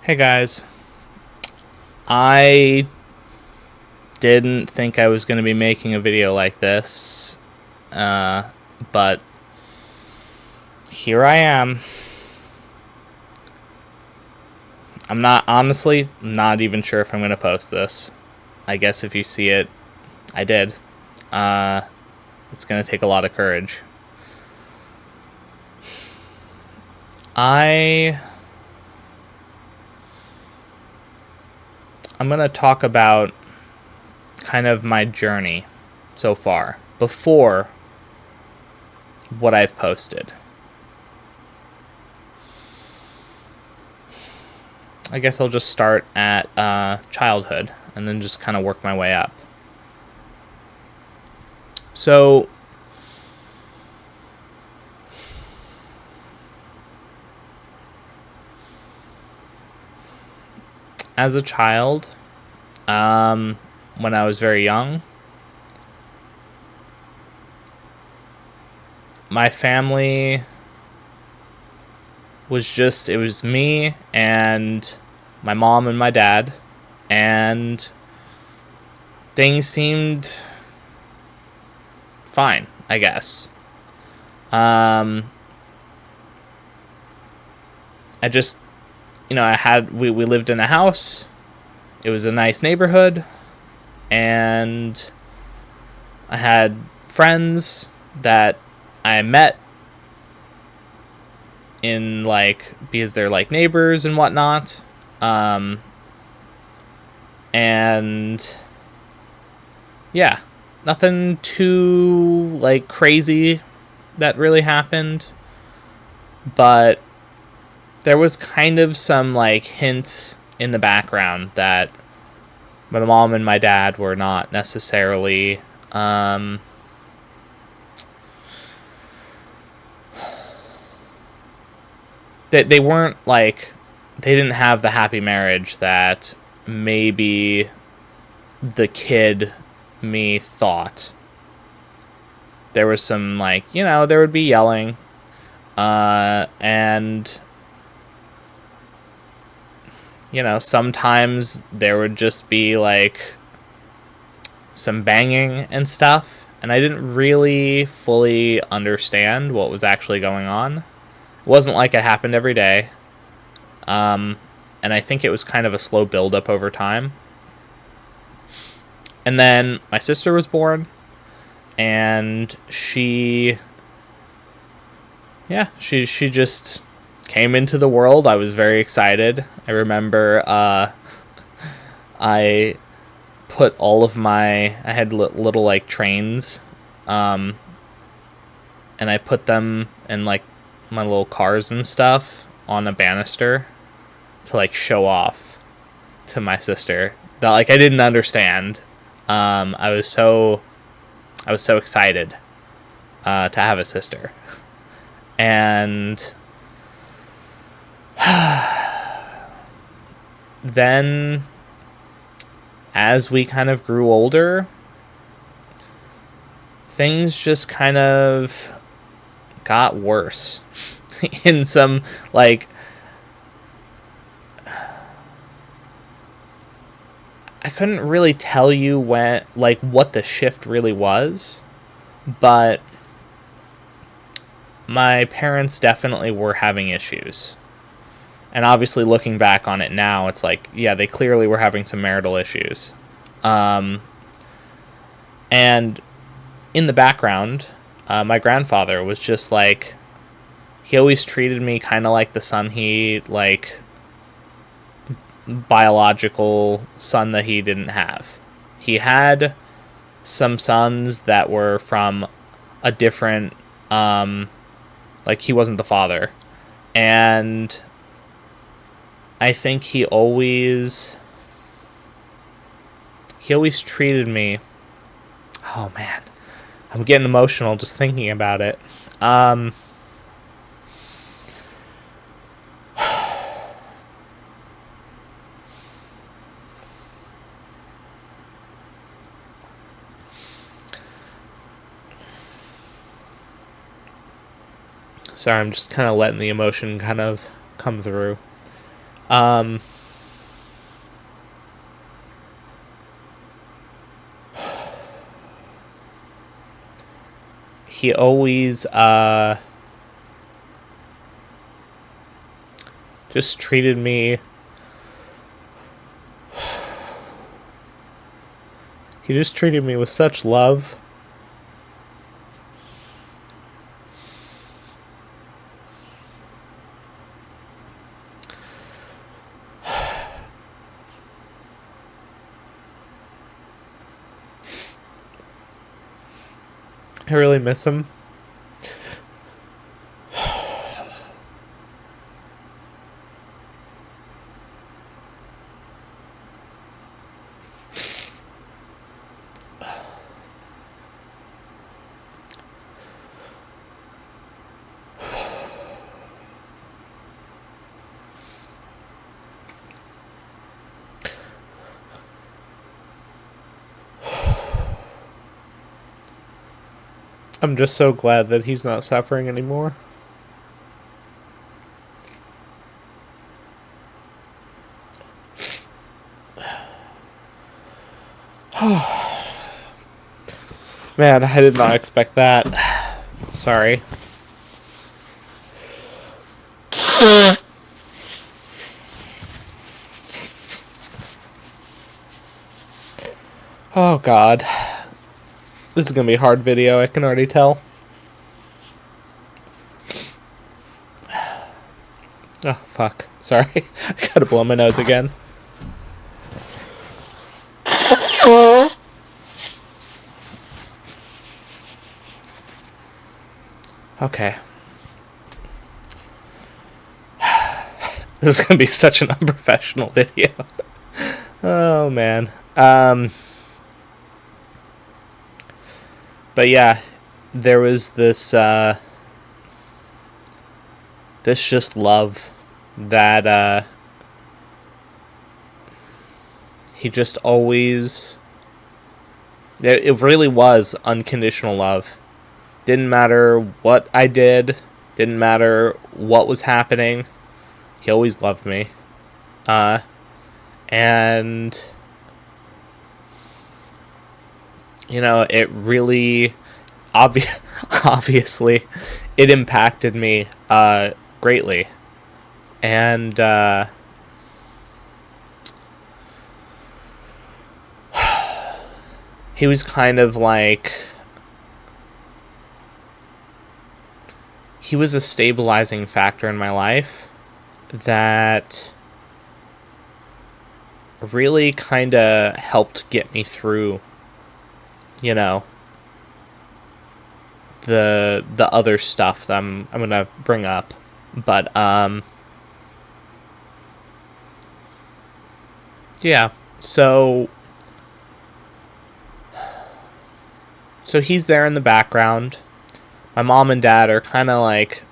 Hey guys, I didn't think I was going to be making a video like this, uh, but here I am. I'm not even sure if I'm going to post this. I guess if you see it, I did. Uh, it's going to take a lot of courage. I I'm going to talk about kind of my journey so far before what I've posted. I guess I'll just start at childhood and then just kind of work my way up. So, as a child, when I was very young, my family it was me and my mom and my dad, and things seemed fine, I guess. Um, I just, we lived in a house. It was a nice neighborhood, and I had friends that I met in because they're like neighbors and whatnot. And yeah, nothing too crazy that really happened, but there was kind of some hints in the background that my mom and my dad were not necessarily they weren't they didn't have the happy marriage that maybe the kid me thought. There was some there would be yelling, and sometimes there would just be some banging and stuff, and I didn't really fully understand what was actually going on. It wasn't like it happened every day. And I think it was kind of a slow build up over time. And then my sister was born, and she just came into the world. I was very excited. I remember I put all of I had little trains, and I put them in my little cars and stuff on a banister to show off to my sister that I didn't understand. I was so excited to have a sister, and then as we kind of grew older, things just kind of got worse in some I couldn't really tell you when what the shift really was, but my parents definitely were having issues. And obviously looking back on it now, it's yeah, they clearly were having some marital issues. And in the background, my grandfather was just he always treated me kind of like the son biological son that he didn't have. He had some sons that were from a different, he wasn't the father. And I think he always treated me. Oh man, I'm getting emotional just thinking about it. Sorry, I'm just kind of letting the emotion kind of come through. Um, he always just treated me. He just treated me with such love. I really miss him. I'm just so glad that he's not suffering anymore. Man, I did not expect that. Sorry. Oh god. This is gonna be a hard video, I can already tell. Oh, fuck. Sorry. I gotta blow my nose again. Okay. This is gonna be such an unprofessional video. Oh, man. But yeah, there was this, this just love that, he just always, it really was unconditional love. Didn't matter what I did, didn't matter what was happening, he always loved me. And you know, it really obviously it impacted me greatly. And he was kind of like, he was a stabilizing factor in my life that really kind of helped get me through, you know, the other stuff that I'm gonna bring up. But yeah, so he's there in the background. My mom and dad are kind of like,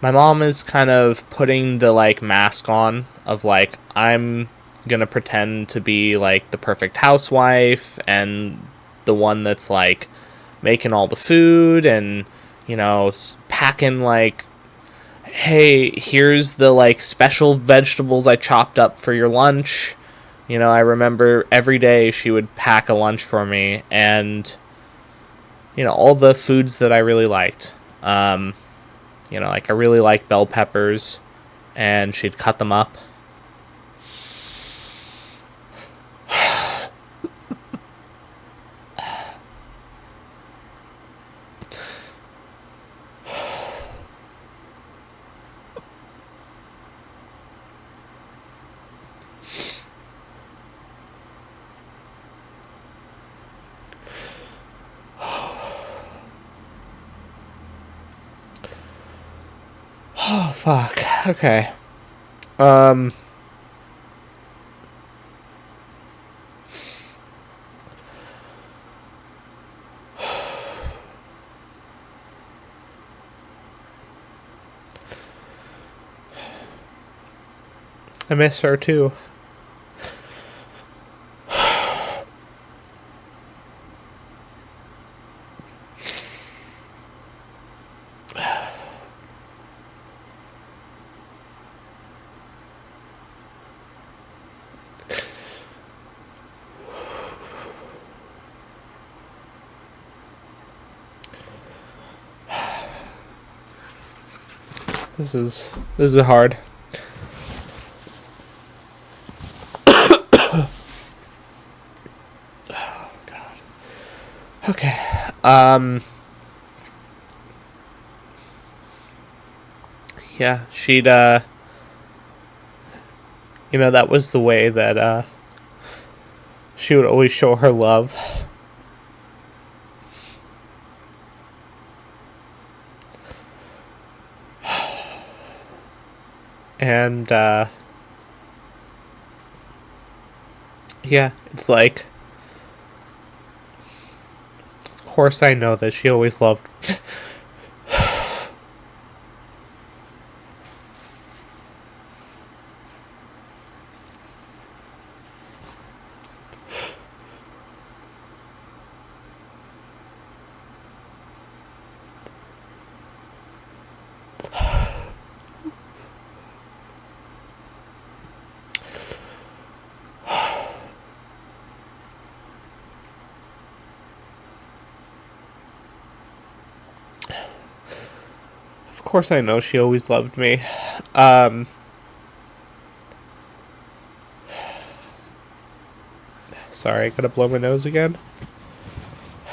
my mom is kind of putting the like mask on of like, I'm gonna pretend to be like the perfect housewife and the one that's like making all the food and, you know, packing like, hey, here's the like special vegetables I chopped up for your lunch. You know, I remember every day she would pack a lunch for me, and you know, all the foods that I really liked. You know, like I really like bell peppers, and she'd cut them up. Oh, fuck. Okay. I miss her too. This is hard. Oh God. Okay. Yeah, she'd that was the way that she would always show her love. And yeah, it's like, of course I know that she always loved of course I know she always loved me. Sorry, I gotta blow my nose again.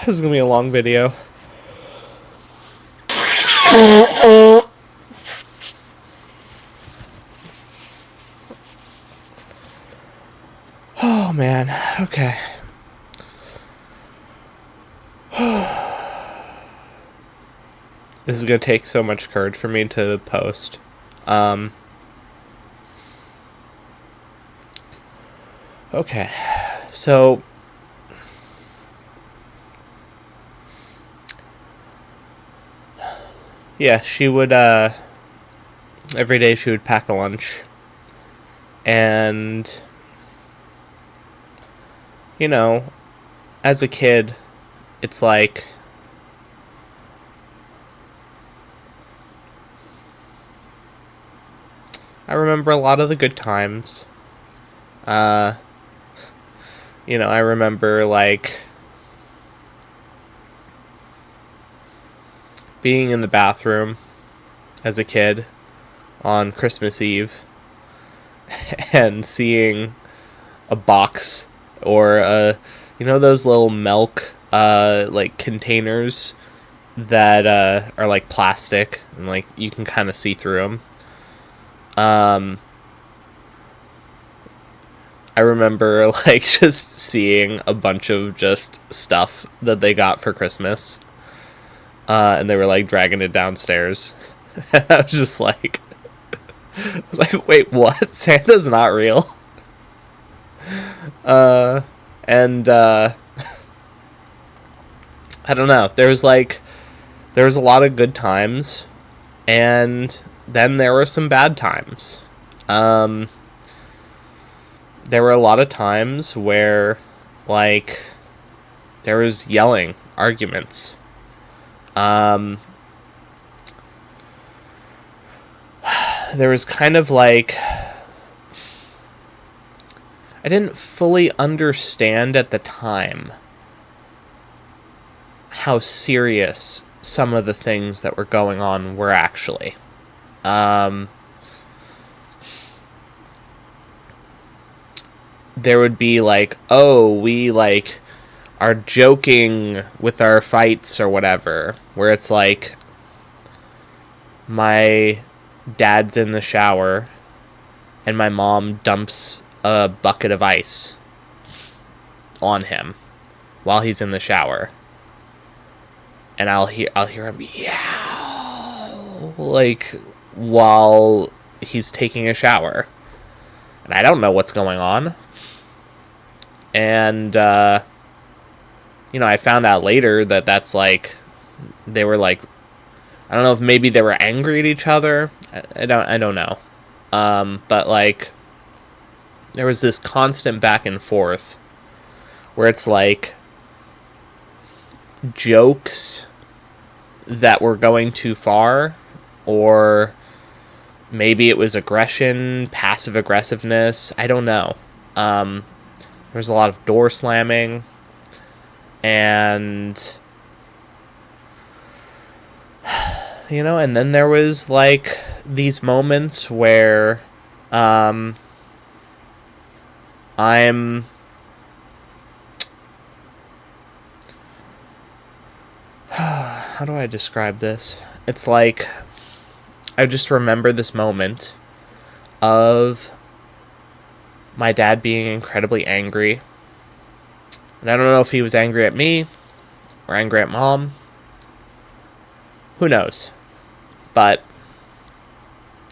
This is gonna be a long video. Oh man, okay. This is gonna take so much courage for me to post. Okay, so yeah, she would every day she would pack a lunch, and as a kid, it's like, I remember a lot of the good times. I remember like being in the bathroom as a kid on Christmas Eve and seeing a box or those little milk like containers that are like plastic and like you can kind of see through them. I remember like just seeing a bunch of just stuff that they got for Christmas, and they were like dragging it downstairs. And I was just like, wait, what? Santa's not real. And I don't know. There was a lot of good times, and then there were some bad times. There were a lot of times where, like, there was yelling, arguments. There was kind of like, I didn't fully understand at the time how serious some of the things that were going on were actually. There would be like, oh, we like are joking with our fights or whatever, where it's like my dad's in the shower and my mom dumps a bucket of ice on him while he's in the shower, and I'll hear him yow like while he's taking a shower, and I don't know what's going on. And I found out later that that's like, they were like, I don't know if maybe they were angry at each other. I don't know. But like, there was this constant back and forth where it's like jokes that were going too far, or maybe it was aggression, passive aggressiveness. I don't know. There was a lot of door slamming, and And then there was like these moments where um, I'm how do I describe this? It's like I just remember this moment of my dad being incredibly angry. And I don't know if he was angry at me or angry at mom. Who knows? But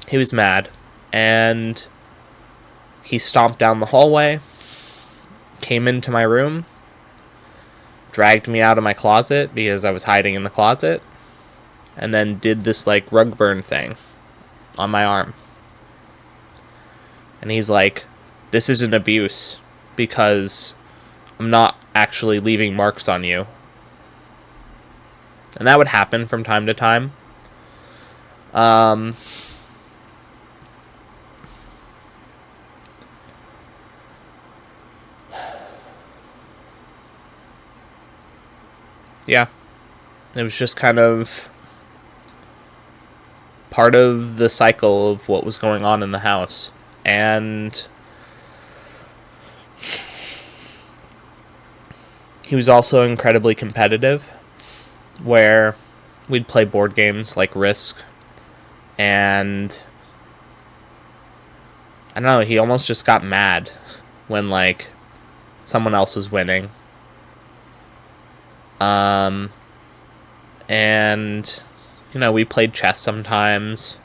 he was mad. And he stomped down the hallway, came into my room, dragged me out of my closet because I was hiding in the closet, and then did this like rug burn thing on my arm. And he's like, this isn't abuse because I'm not actually leaving marks on you. And that would happen from time to time. Yeah. It was just kind of part of the cycle of what was going on in the house. And he was also incredibly competitive, where we'd play board games like Risk, and I don't know, he almost just got mad when like someone else was winning. And we played chess sometimes.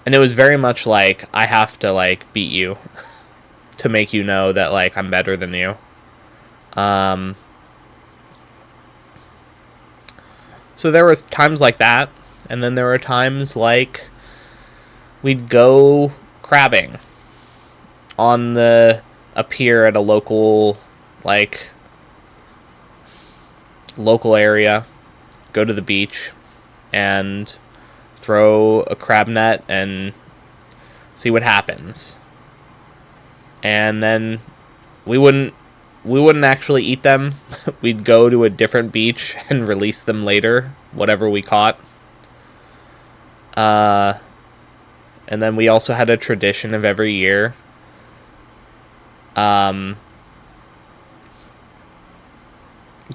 And it was very much like, I have to like beat you to make you know that like I'm better than you. So there were times like that, and then there were times like we'd go crabbing on a pier at a local area, go to the beach and throw a crab net and see what happens. And then we wouldn't actually eat them. We'd go to a different beach and release them later, whatever we caught. And then we also had a tradition of every year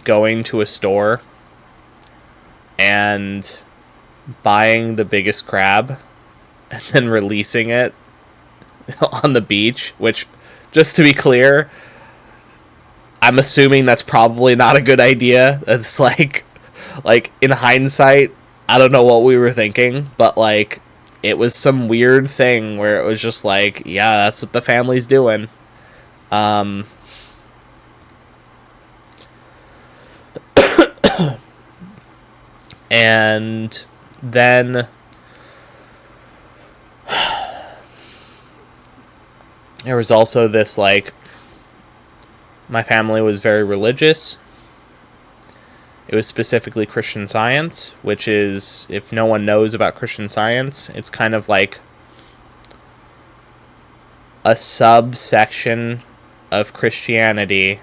going to a store and buying the biggest crab and then releasing it on the beach, which, just to be clear, I'm assuming that's probably not a good idea. It's like in hindsight, I don't know what we were thinking, but like it was some weird thing where it was just like, yeah, that's what the family's doing. And then there was also this like, my family was very religious. It was specifically Christian Science, which is, if no one knows about Christian Science, it's kind of like a subsection of Christianity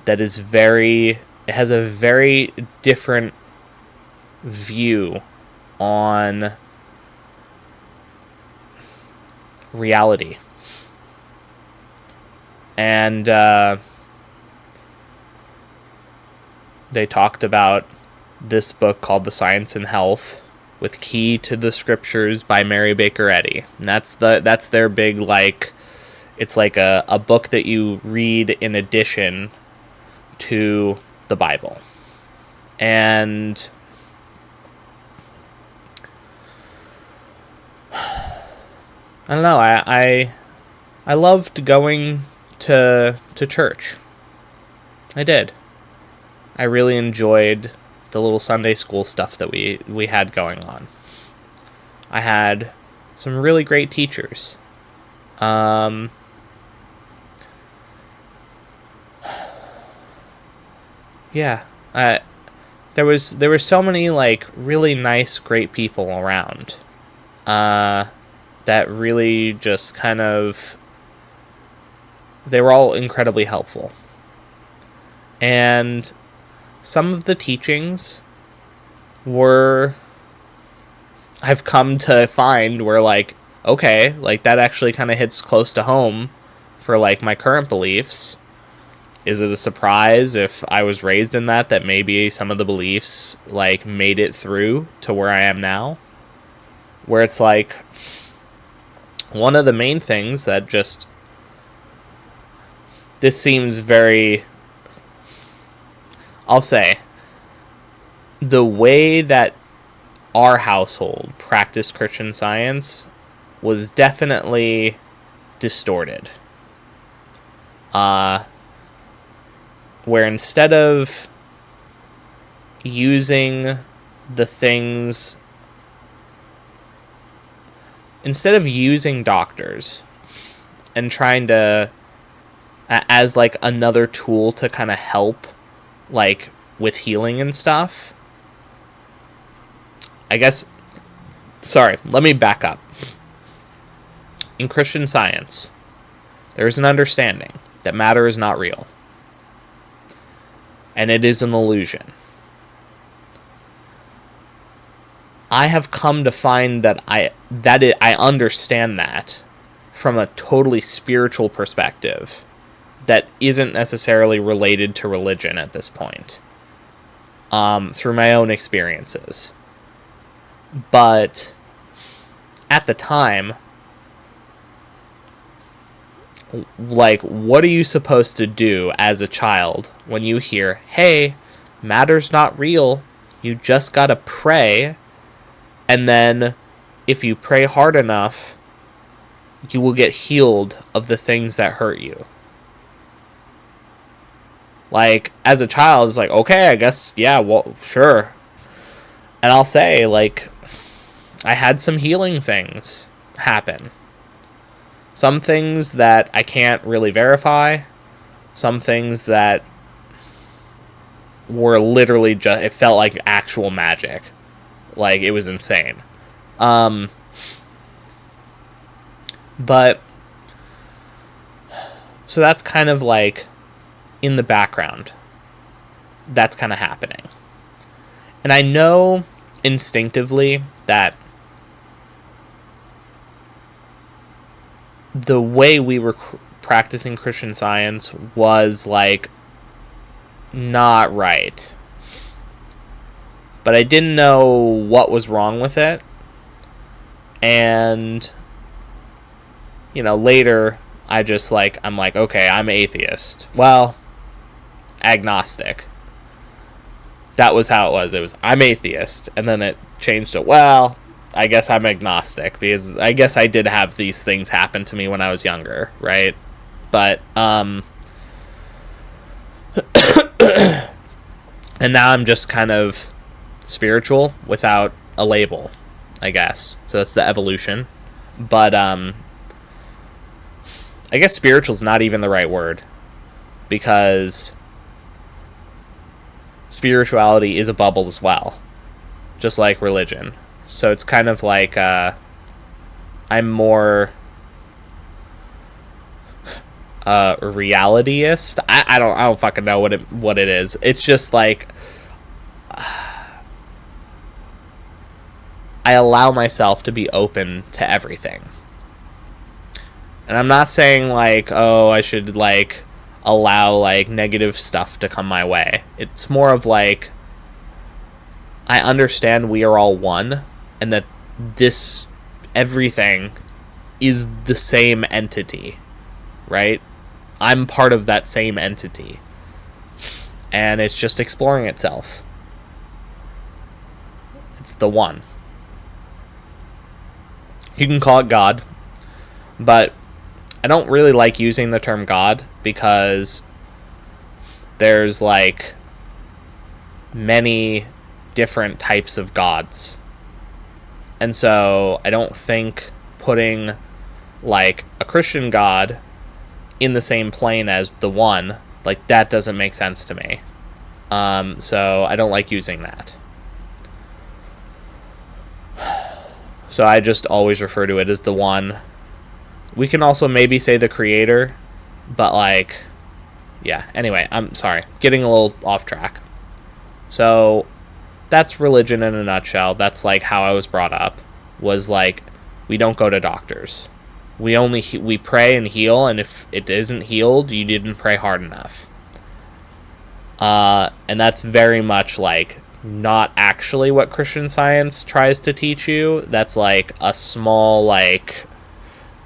that is it has a very different view on reality. And they talked about this book called The Science and Health, with Key to the Scriptures by Mary Baker Eddy. And that's their big, like, it's like a book that you read in addition to the Bible. And I don't know, I loved going to church. I did. I really enjoyed the little Sunday school stuff that we had going on. I had some really great teachers. Yeah, there were so many like really nice, great people around. That really just kind of, they were all incredibly helpful. And some of the teachings were I've come to find where, like, okay, like, that actually kind of hits close to home for, like, my current beliefs. Is it a surprise if I was raised in that maybe some of the beliefs, like, made it through to where I am now? Where it's like, one of the main things that just, this seems very, I'll say, the way that our household practiced Christian Science was definitely distorted. Where instead of using the things, instead of using doctors and trying to, as like another tool to kind of help, like, with healing and stuff, I guess, sorry, let me back up. In Christian Science, there is an understanding that matter is not real, and it is an illusion. I have come to find that I understand that from a totally spiritual perspective that isn't necessarily related to religion at this point, through my own experiences. But at the time, like, what are you supposed to do as a child when you hear, hey, matter's not real, you just gotta pray, and then if you pray hard enough, you will get healed of the things that hurt you? Like, as a child, it's like, okay, I guess, yeah, well, sure. And I'll say, like, I had some healing things happen. Some things that I can't really verify. Some things that were literally just, it felt like actual magic. Like, it was insane. But, so that's kind of like in the background. That's kind of happening. And I know instinctively that the way we were practicing Christian Science was, like, not right. But I didn't know what was wrong with it. And, you know, later, I'm like, okay, I'm atheist. Well, agnostic. That was how it was. It was, I'm atheist. And then it changed to, well, I guess I'm agnostic, because I guess I did have these things happen to me when I was younger, right? But, and now I'm just kind of spiritual without a label, I guess. So that's the evolution. But, I guess spiritual's not even the right word, because spirituality is a bubble as well, just like religion. So it's kind of like, I'm more realityist. I don't fucking know what it is. It's just like, I allow myself to be open to everything. And I'm not saying, like, oh, I should, like, allow, like, negative stuff to come my way. It's more of, like, I understand we are all one, and that this, everything is the same entity, right? I'm part of that same entity. And it's just exploring itself. It's the one. You can call it God, but I don't really like using the term God, because there's, like, many different types of gods. And so I don't think putting, like, a Christian God in the same plane as the one, like, that doesn't make sense to me. So I don't like using that. So I just always refer to it as the one. We can also maybe say the creator, but, like, yeah. Anyway, I'm sorry. Getting a little off track. So that's religion in a nutshell. That's like how I was brought up. Was like, we don't go to doctors. We pray and heal, and if it isn't healed, you didn't pray hard enough. And that's very much like not actually what Christian Science tries to teach you. That's like a small, like,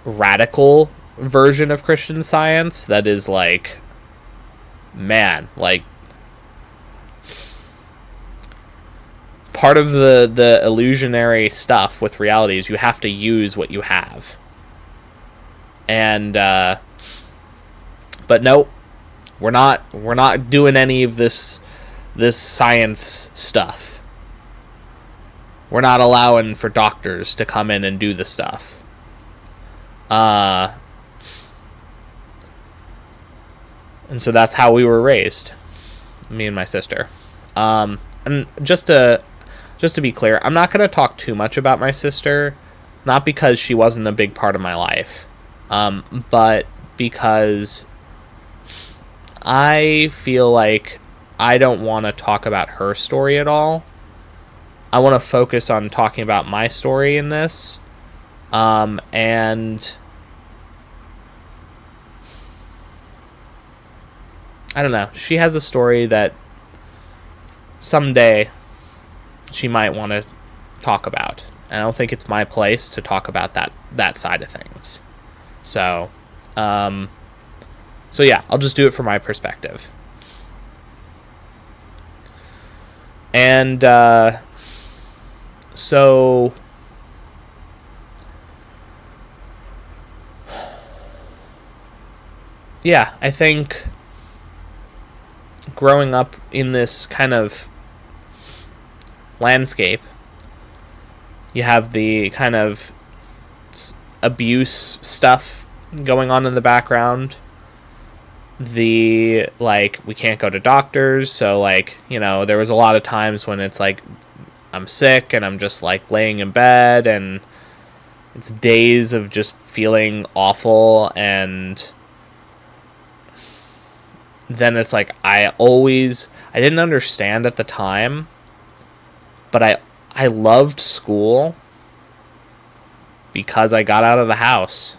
radical version of Christian Science that is like, man, like, part of the illusionary stuff with reality is you have to use what you have. And but nope, we're not doing any of this science stuff. We're not allowing for doctors to come in and do the stuff. And so that's how we were raised, me and my sister. And just to be clear, I'm not going to talk too much about my sister, not because she wasn't a big part of my life, but because I feel like I don't want to talk about her story at all. I want to focus on talking about my story in this. And I don't know. She has a story that someday she might want to talk about. And I don't think it's my place to talk about that side of things. So yeah, I'll just do it from my perspective. And so yeah, I think growing up in this kind of landscape, you have the kind of abuse stuff going on in the background. The, like, we can't go to doctors, so, like, you know, there was a lot of times when it's like I'm sick and I'm just like laying in bed, and it's days of just feeling awful, and then it's like I didn't understand at the time, but I loved school because I got out of the house.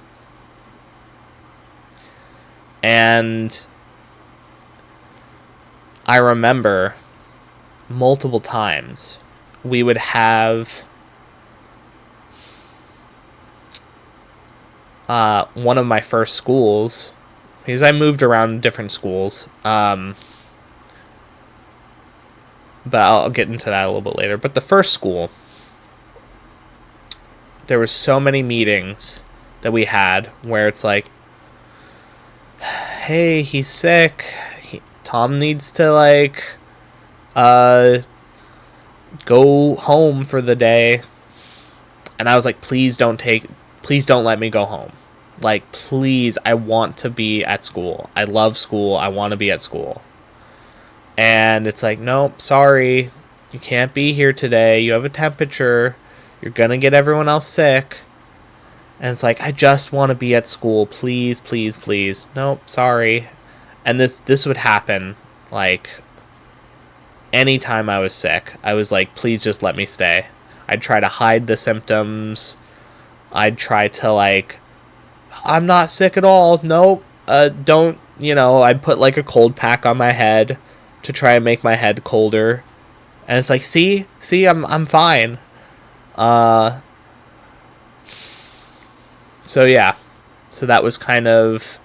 And I remember multiple times we would have one of my first schools, because I moved around different schools, but I'll get into that a little bit later. But the first school, there were so many meetings that we had where it's like, hey, he's sick. Tom needs to, like, go home for the day. And I was like, please don't let me go home. Like, please, I want to be at school. I love school. I want to be at school. And it's like, nope, sorry. You can't be here today. You have a temperature. You're going to get everyone else sick. And it's like, I just want to be at school. Please, please, please. Nope, sorry. And this would happen, like, anytime I was sick. I was like, please just let me stay. I'd try to hide the symptoms. I'd try to, like, I'm not sick at all. Nope. Don't, I'd put, like, a cold pack on my head to try and make my head colder. And it's like, see, I'm fine. So yeah, so that was kind of,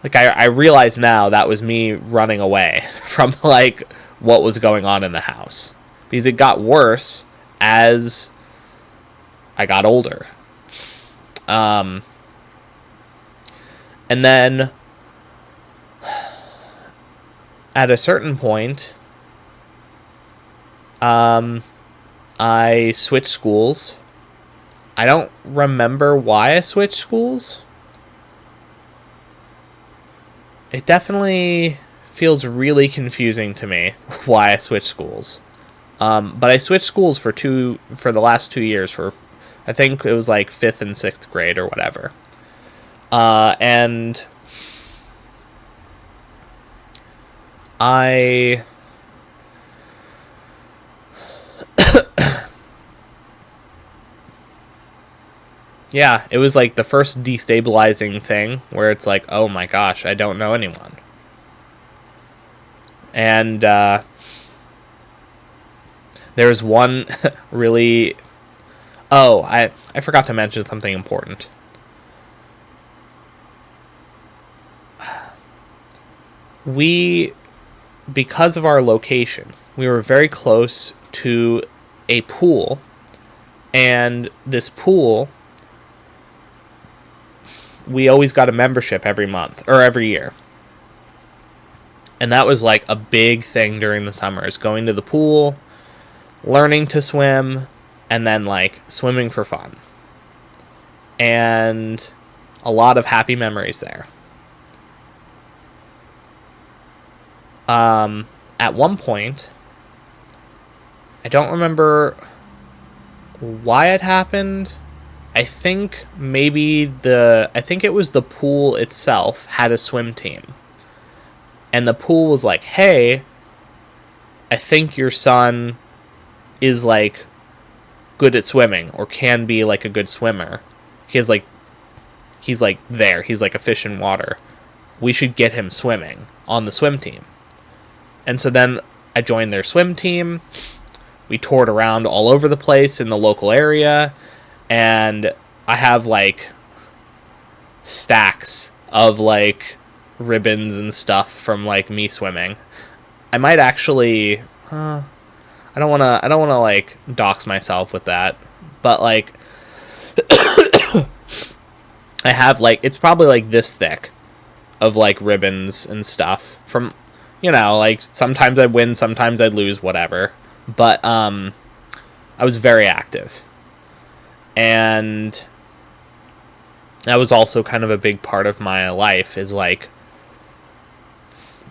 like, I realize now that was me running away from, like, what was going on in the house. Because it got worse as I got older. And then, at a certain point, I switched schools. I don't remember why I switched schools. It definitely feels really confusing to me why I switched schools. But I switched schools for the last 2 years, for I think it was like 5th and 6th grade or whatever. And I Yeah, it was like the first destabilizing thing where it's like, oh my gosh, I don't know anyone. And there's one really. Oh, I forgot to mention something important. We, because of our location, we were very close to a pool, and this pool, we always got a membership every month or every year. And that was like a big thing during the summers, going to the pool, learning to swim, and then like swimming for fun. And a lot of happy memories there. At one point, I don't remember why it happened. I think it was the pool itself had a swim team. And the pool was like, hey, I think your son is like good at swimming or can be like a good swimmer. He's like there. He's like a fish in water. We should get him swimming on the swim team. And so then I joined their swim team. We toured around all over the place in the local area. And I have like stacks of like ribbons and stuff from like me swimming. I might actually I don't want to like dox myself with that, but like I have like, it's probably like this thick of like ribbons and stuff from, like sometimes I'd win, sometimes I'd lose, whatever. But I was very active. And that was also kind of a big part of my life, is like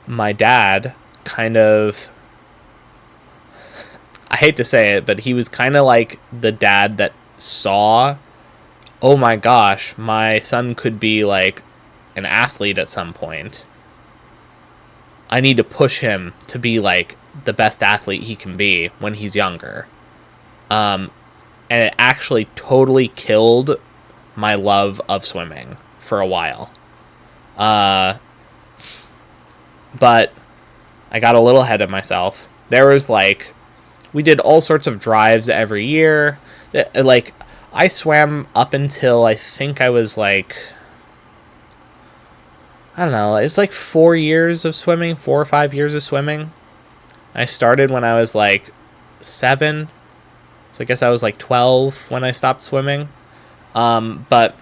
my dad kind of, I hate to say it, but he was kind of like the dad that saw, oh my gosh, my son could be like an athlete at some point. I need to push him to be like the best athlete he can be when he's younger. And it actually totally killed my love of swimming for a while. But I got a little ahead of myself. There was like, we did all sorts of drives every year. Like, I swam up until I think I was like, I don't know, it was like 4 years of swimming, 4 or 5 years of swimming. I started when I was like 7. So I guess I was like 12 when I stopped swimming. But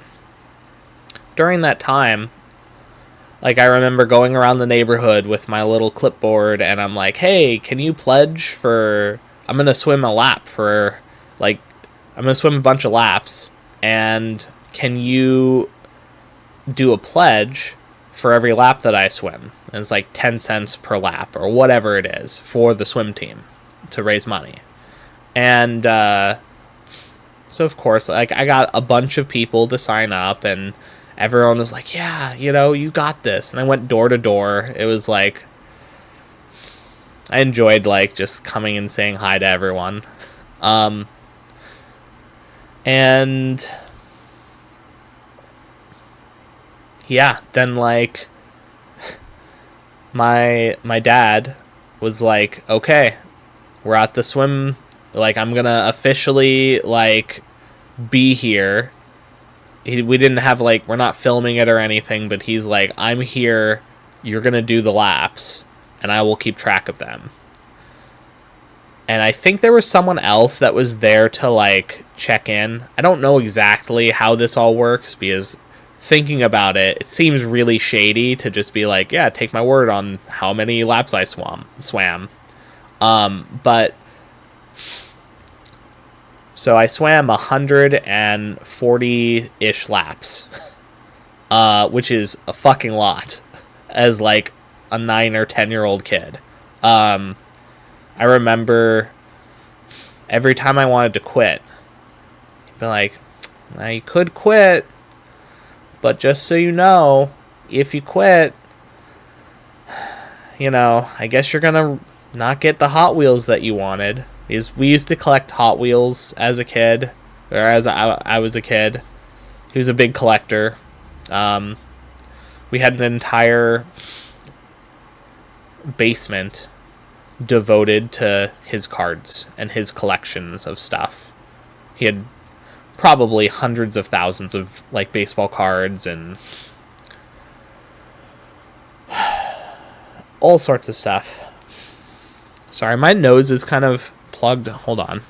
during that time, like, I remember going around the neighborhood with my little clipboard, and I'm like, hey, can you pledge for, I'm going to swim a lap for, like, I'm going to swim a bunch of laps, and can you do a pledge for every lap that I swim? And it's like 10 cents per lap, or whatever it is, for the swim team to raise money. And so, of course, like, I got a bunch of people to sign up, and everyone was like, yeah, you got this. And I went door to door. It was like, I enjoyed like just coming and saying hi to everyone. And yeah, then like my dad was like, okay, we're at the swim, like, I'm gonna officially like be here. We didn't have like, we're not filming it or anything, but he's like, I'm here, you're gonna do the laps, and I will keep track of them. And I think there was someone else that was there to like check in. I don't know exactly how this all works, because thinking about it, it seems really shady to just be like, yeah, take my word on how many laps I swam. But so I swam 140-ish laps, which is a fucking lot, as like a 9 or 10-year-old kid. I remember every time I wanted to quit, he'd be like, now you could quit, but just so you know, if you quit, I guess you're gonna not get the Hot Wheels that you wanted. We used to collect Hot Wheels as a kid, or as I was a kid. He was a big collector. We had an entire basement devoted to his cards and his collections of stuff. He had probably hundreds of thousands of like baseball cards and all sorts of stuff. Sorry, my nose is kind of plugged. Hold on.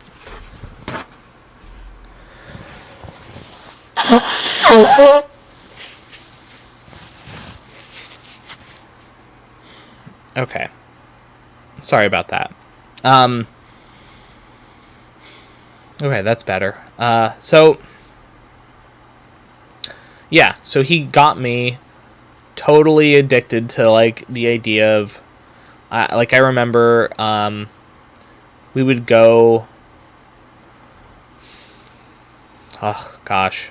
Okay. Sorry about that. Okay, that's better. So he got me totally addicted to like the idea of I remember we would go, oh gosh,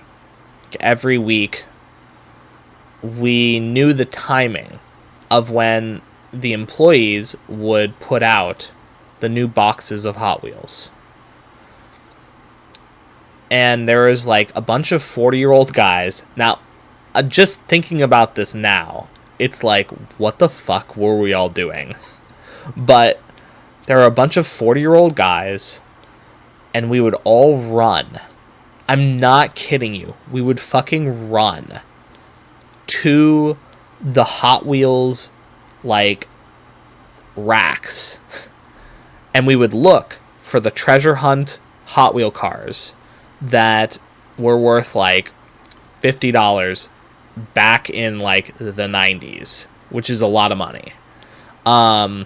every week we knew the timing of when the employees would put out the new boxes of Hot Wheels. And there was like a bunch of 40-year-old guys. Now, just thinking about this now, it's like, what the fuck were we all doing? But there are a bunch of 40-year-old guys, and we would all run. I'm not kidding you. We would fucking run to the Hot Wheels, like, racks. And we would look for the treasure hunt Hot Wheel cars that were worth, like, $50 back in, like, the 90s, which is a lot of money. And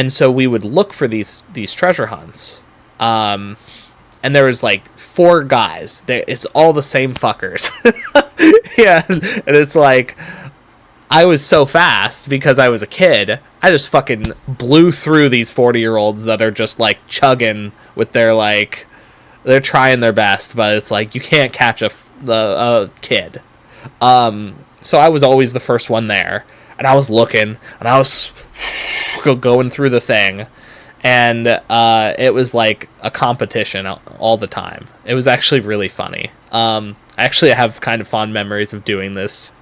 so we would look for these treasure hunts. And there was, like, 4 guys. It's all the same fuckers. Yeah, and it's like, I was so fast because I was a kid. I just fucking blew through these 40-year-olds that are just, like, chugging with their, like, they're trying their best, but it's like, you can't catch a kid. So I was always the first one there, and I was looking, and I was going through the thing, and it was like a competition all the time. It was actually really funny. I actually have kind of fond memories of doing this.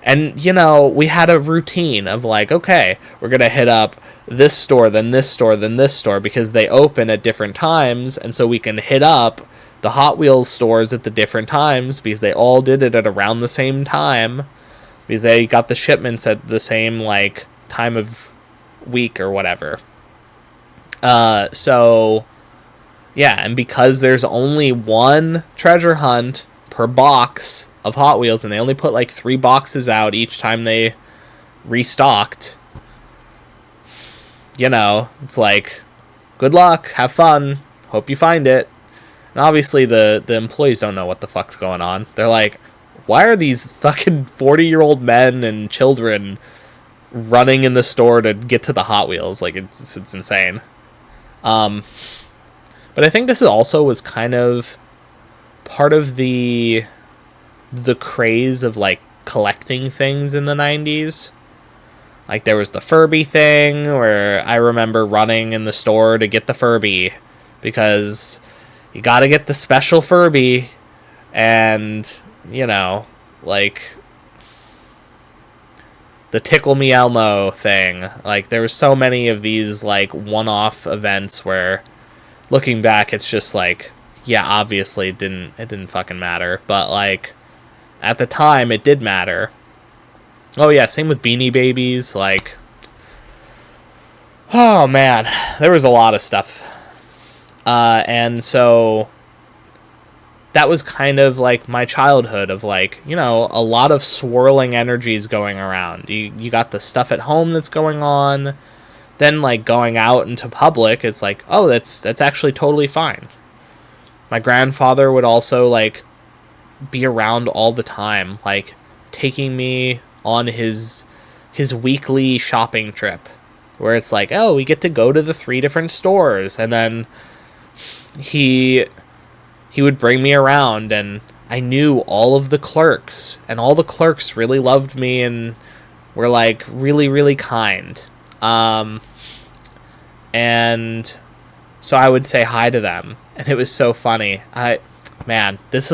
And, you know, we had a routine of like, okay, we're going to hit up this store, then this store, then this store, because they open at different times, and so we can hit up the Hot Wheels stores at the different times, because they all did it at around the same time, because they got the shipments at the same, like, time of week or whatever. So, yeah, and because there's only one treasure hunt per box of Hot Wheels, and they only put like 3 boxes out each time they restocked, you know, it's like, good luck, have fun, hope you find it. And obviously the employees don't know what the fuck's going on. They're like, why are these fucking 40-year-old men and children running in the store to get to the Hot Wheels? Like, it's insane. But I think this also was kind of part of the craze of, like, collecting things in the 90s. Like, there was the Furby thing, where I remember running in the store to get the Furby, because you gotta get the special Furby, and, you know, like, the Tickle Me Elmo thing. Like, there were so many of these, like, one-off events where, looking back, it's just like, yeah, obviously it didn't fucking matter, but, like, at the time, it did matter. Oh, yeah, same with Beanie Babies. Like, oh, man. There was a lot of stuff. And so that was kind of, like, my childhood of, like, you know, a lot of swirling energies going around. You got the stuff at home that's going on. Then, like, going out into public, it's like, oh, that's actually totally fine. My grandfather would also, like, be around all the time, like, taking me on his weekly shopping trip, where it's like, oh, we get to go to the 3 different stores, and then he would bring me around, and I knew all of the clerks, and all the clerks really loved me and were, like, really, really kind. And so I would say hi to them, and it was so funny. man, this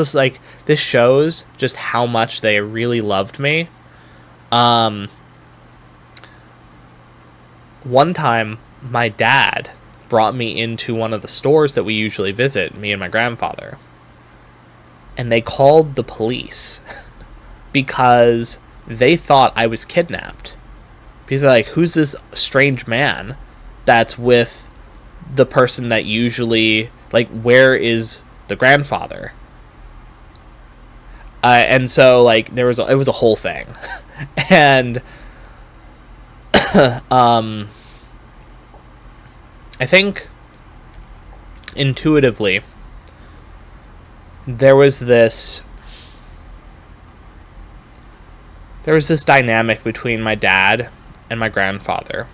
shows just how much they really loved me. One time, my dad brought me into one of the stores that we usually visit, me and my grandfather. And they called the police because they thought I was kidnapped. Because they're like, who's this strange man that's with the person that usually, like, where is the grandfather? And so, like, it was a whole thing. And I think intuitively there was this dynamic between my dad and my grandfather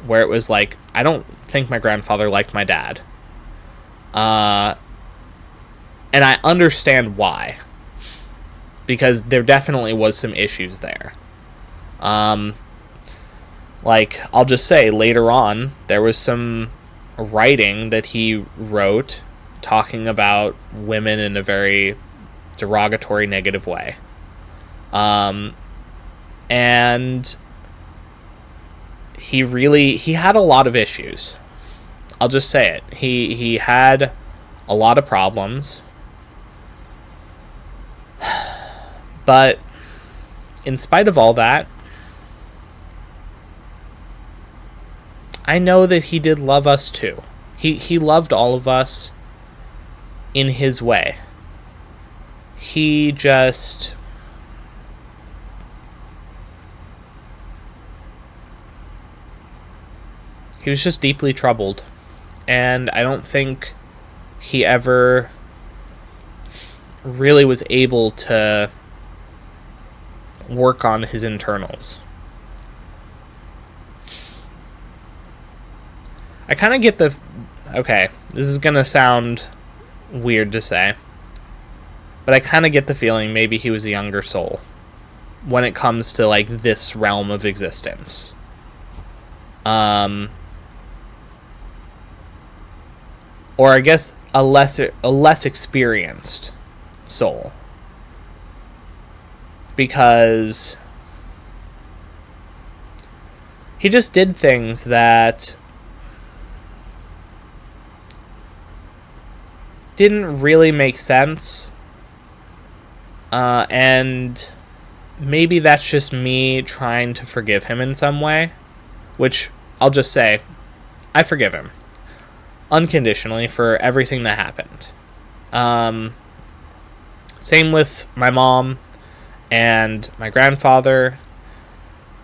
where it was like, I don't think my grandfather liked my dad. And I understand why. Because there definitely was some issues there. Like, I'll just say, later on, there was some writing that he wrote talking about women in a very derogatory, negative way. And he had a lot of issues. I'll just say it. He had a lot of problems. But in spite of all that, I know that he did love us too. He loved all of us in his way. He was just deeply troubled. And I don't think he ever really was able to work on his internals. I kind of get okay, this is going to sound weird to say, but I kind of get the feeling maybe he was a younger soul when it comes to, like, this realm of existence. Or I guess a less experienced soul. Because he just did things that didn't really make sense. And maybe that's just me trying to forgive him in some way. Which, I'll just say, I forgive him. Unconditionally for everything that happened. Same with my mom and my grandfather.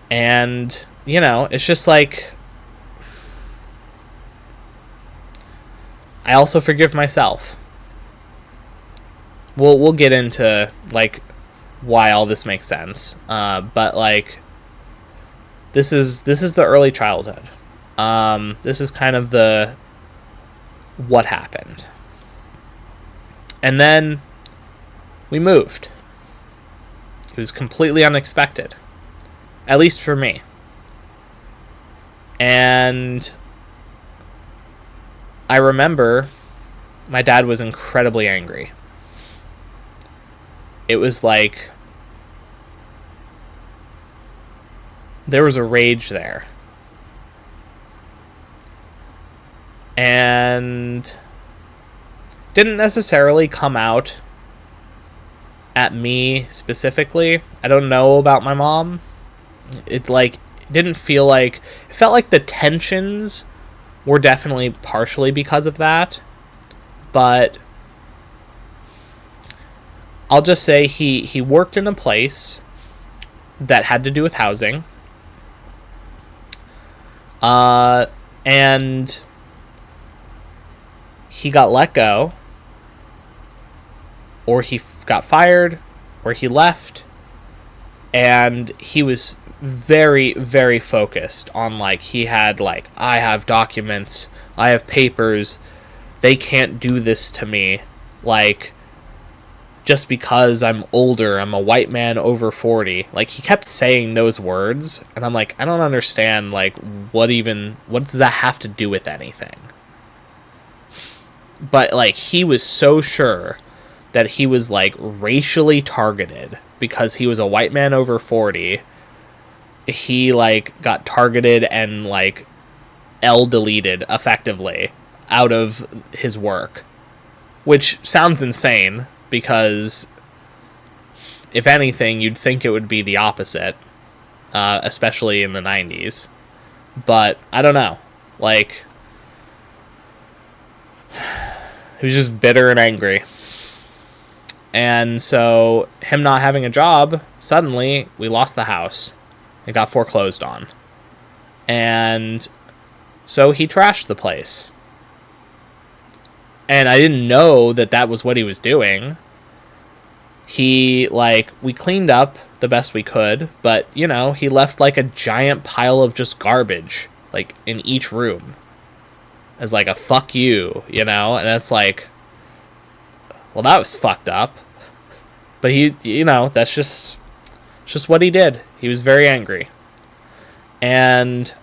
And, it's just like, I also forgive myself. We'll get into, like, why all this makes sense. But, like, this is the early childhood. This is kind of the what happened. And then we moved. It was completely unexpected. At least for me. And I remember my dad was incredibly angry. It was like there was a rage there. And didn't necessarily come out at me specifically. I don't know about my mom. It didn't feel like, it felt like the tensions were definitely partially because of that. But I'll just say he worked in a place that had to do with housing. And he got let go, or he got fired, or he left, and he was very, very focused on, like, he had, like, I have documents, I have papers, they can't do this to me, like, just because I'm older, I'm a white man over 40. Like, he kept saying those words, and I'm like, I don't understand, like, what does that have to do with anything? But, like, he was so sure that he was like racially targeted because he was a white man over 40. He like got targeted and like deleted effectively out of his work, which sounds insane because if anything, you'd think it would be the opposite, especially in the 90s. But I don't know. Like, he was just bitter and angry. And so, him not having a job, suddenly, we lost the house. It got foreclosed on. And so he trashed the place. And I didn't know that that was what he was doing. He, like, we cleaned up the best we could, but, you know, he left, like, a giant pile of just garbage, like, in each room. As, like, a fuck you, you know? And it's like, well, that was fucked up. But he, you know, that's just what he did. He was very angry. And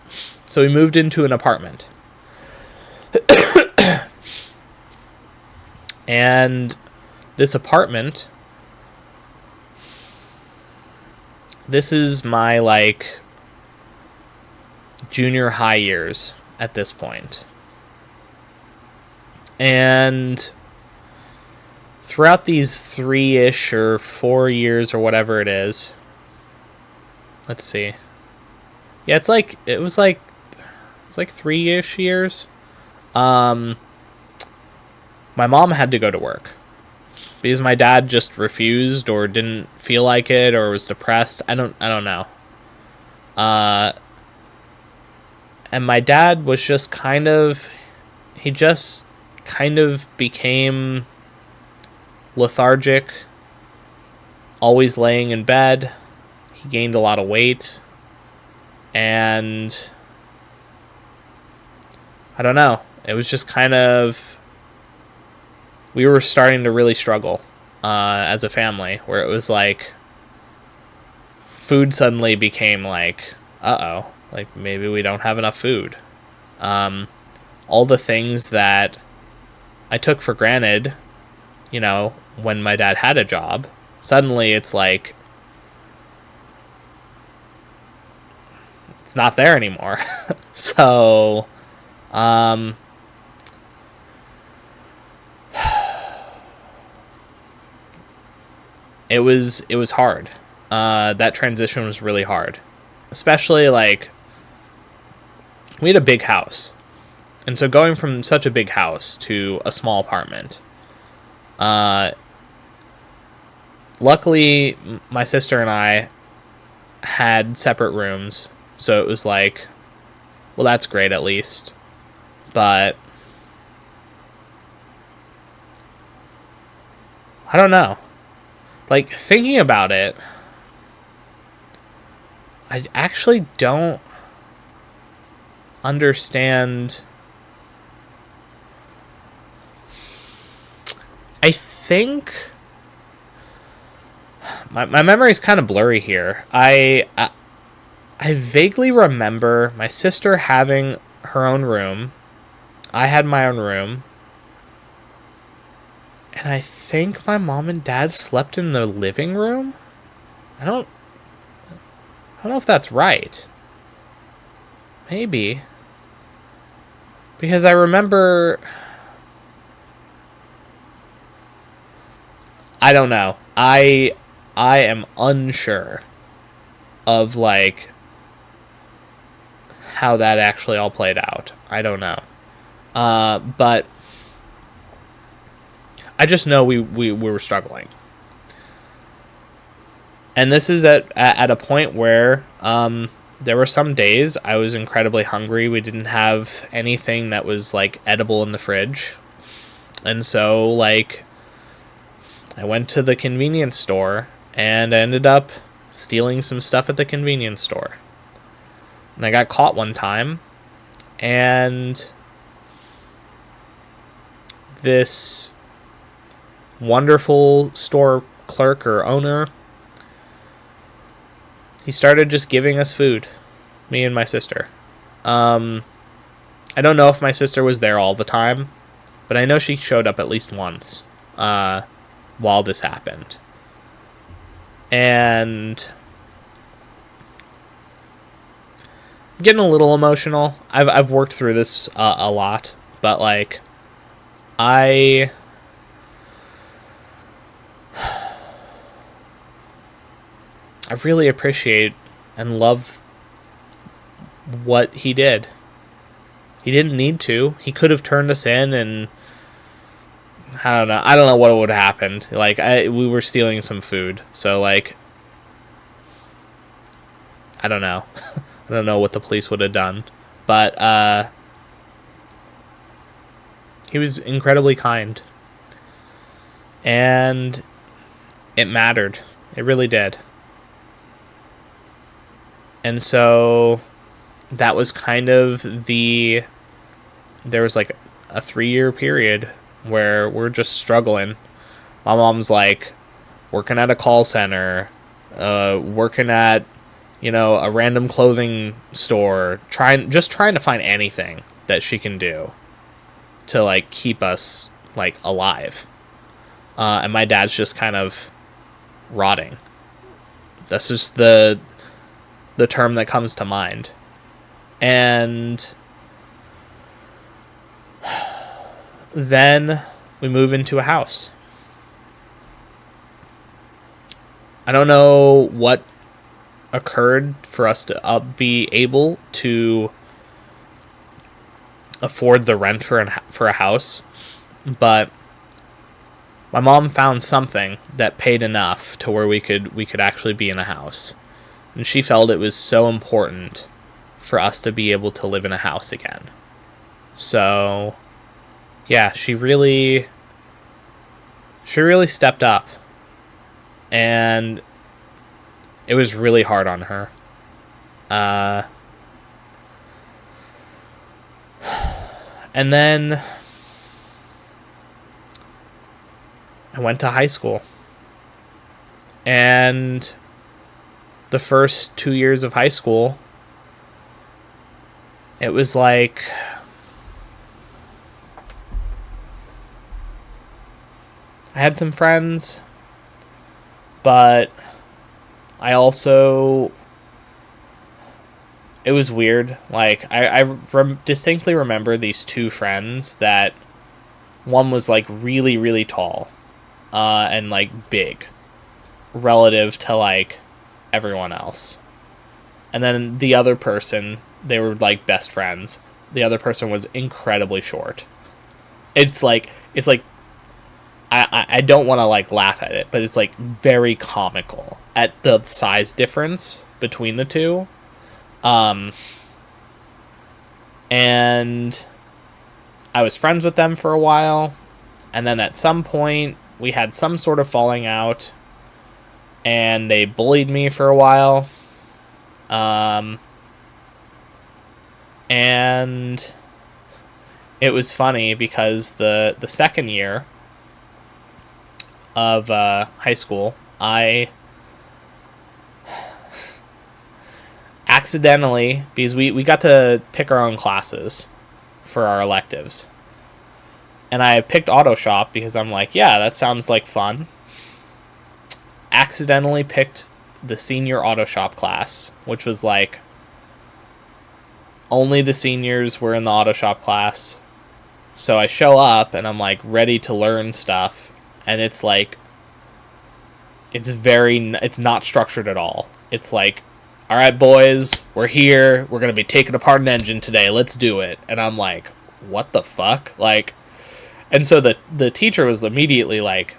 so we moved into an apartment. And this apartment, this is my, like, junior high years at this point. And throughout these 3-ish or 4 years or whatever it is, let's see. Yeah, it was like 3-ish years. My mom had to go to work because my dad just refused or didn't feel like it or was depressed. I don't know. And my dad was just he just kind of became lethargic, always laying in bed. He gained a lot of weight, and I don't know. It was just kind of, we were starting to really struggle as a family, where it was like food suddenly became like, like maybe we don't have enough food. All the things that I took for granted, you know, when my dad had a job, suddenly it's like, it's not there anymore. So, it was hard. That transition was really hard. Especially, like, we had a big house. And so going from such a big house to a small apartment, luckily, my sister and I had separate rooms. So it was like, well, that's great at least. But I don't know. Like, thinking about it, I actually don't understand. I think my memory's kind of blurry here. I vaguely remember my sister having her own room. I had my own room. And I think my mom and dad slept in the living room. I don't know if that's right. Maybe. Because I remember, I don't know. I am unsure of, like, how that actually all played out. I don't know. But I just know we were struggling. And this is at a point where there were some days I was incredibly hungry. We didn't have anything that was, like, edible in the fridge. And so, like, I went to the convenience store and I ended up stealing some stuff at the convenience store. And I got caught one time, and this wonderful store clerk or owner, he started just giving us food, me and my sister. I don't know if my sister was there all the time, but I know she showed up at least once. while this happened. And I'm getting a little emotional. I've worked through this a lot, but like I really appreciate and love what he did. He didn't need to. He could have turned us in, and I don't know. I don't know what would have happened. Like we were stealing some food, so like I don't know. I don't know what the police would have done, but he was incredibly kind, and it mattered. It really did. And so that was kind of there was like a 3-year period where we're just struggling. My mom's like working at a call center, working at, a random clothing store, trying to find anything that she can do to like keep us like alive. And my dad's just kind of rotting. That's just the term that comes to mind. And then we move into a house. I don't know what occurred for us to be able to afford the rent for a house, but my mom found something that paid enough to where we could actually be in a house. And she felt it was so important for us to be able to live in a house again. So, yeah, she really stepped up. And it was really hard on her. And then I went to high school. And the first 2 years of high school, it was like I had some friends, but I also, it was weird. Like I distinctly remember these two friends that one was like really, really tall, and like big relative to like everyone else. And then the other person, they were like best friends. The other person was incredibly short. It's like I don't want to like laugh at it, but it's like very comical at the size difference between the two. And I was friends with them for a while, and then at some point we had some sort of falling out, and they bullied me for a while. And it was funny because the second year of high school, I accidentally, because we got to pick our own classes for our electives, and I picked auto shop because I'm like, yeah, that sounds like fun. Accidentally picked the senior auto shop class, which was like only the seniors were in the auto shop class. So I show up and I'm like ready to learn stuff, and it's like it's not structured at all. It's like, all right, boys, we're here. We're going to be taking apart an engine today. Let's do it. And I'm like, what the fuck? Like, and so the teacher was immediately like,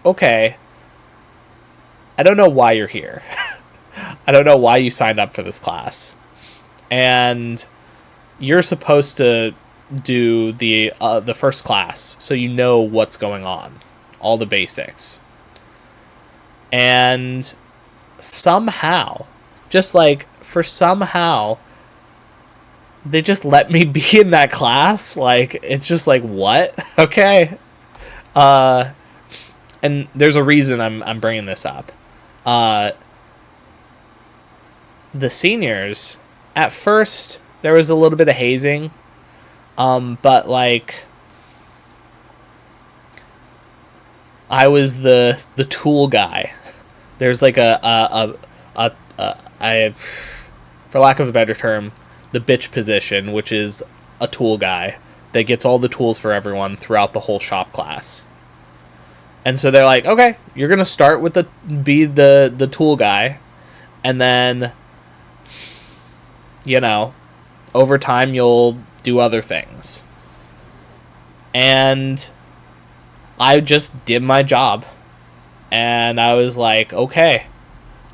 okay, I don't know why you're here. I don't know why you signed up for this class. And you're supposed to do the first class, so you know what's going on, all the basics. And somehow, just like for somehow, they just let me be in that class. Like, it's just like, what? Okay. And there's a reason I'm bringing this up. The seniors, at first, there was a little bit of hazing, but like, I was the tool guy. There's like I, for lack of a better term, the bitch position, which is a tool guy that gets all the tools for everyone throughout the whole shop class. And so they're like, okay, you're gonna start with the tool guy, and then, you know, over time you'll do other things. And I just did my job. And I was like, okay,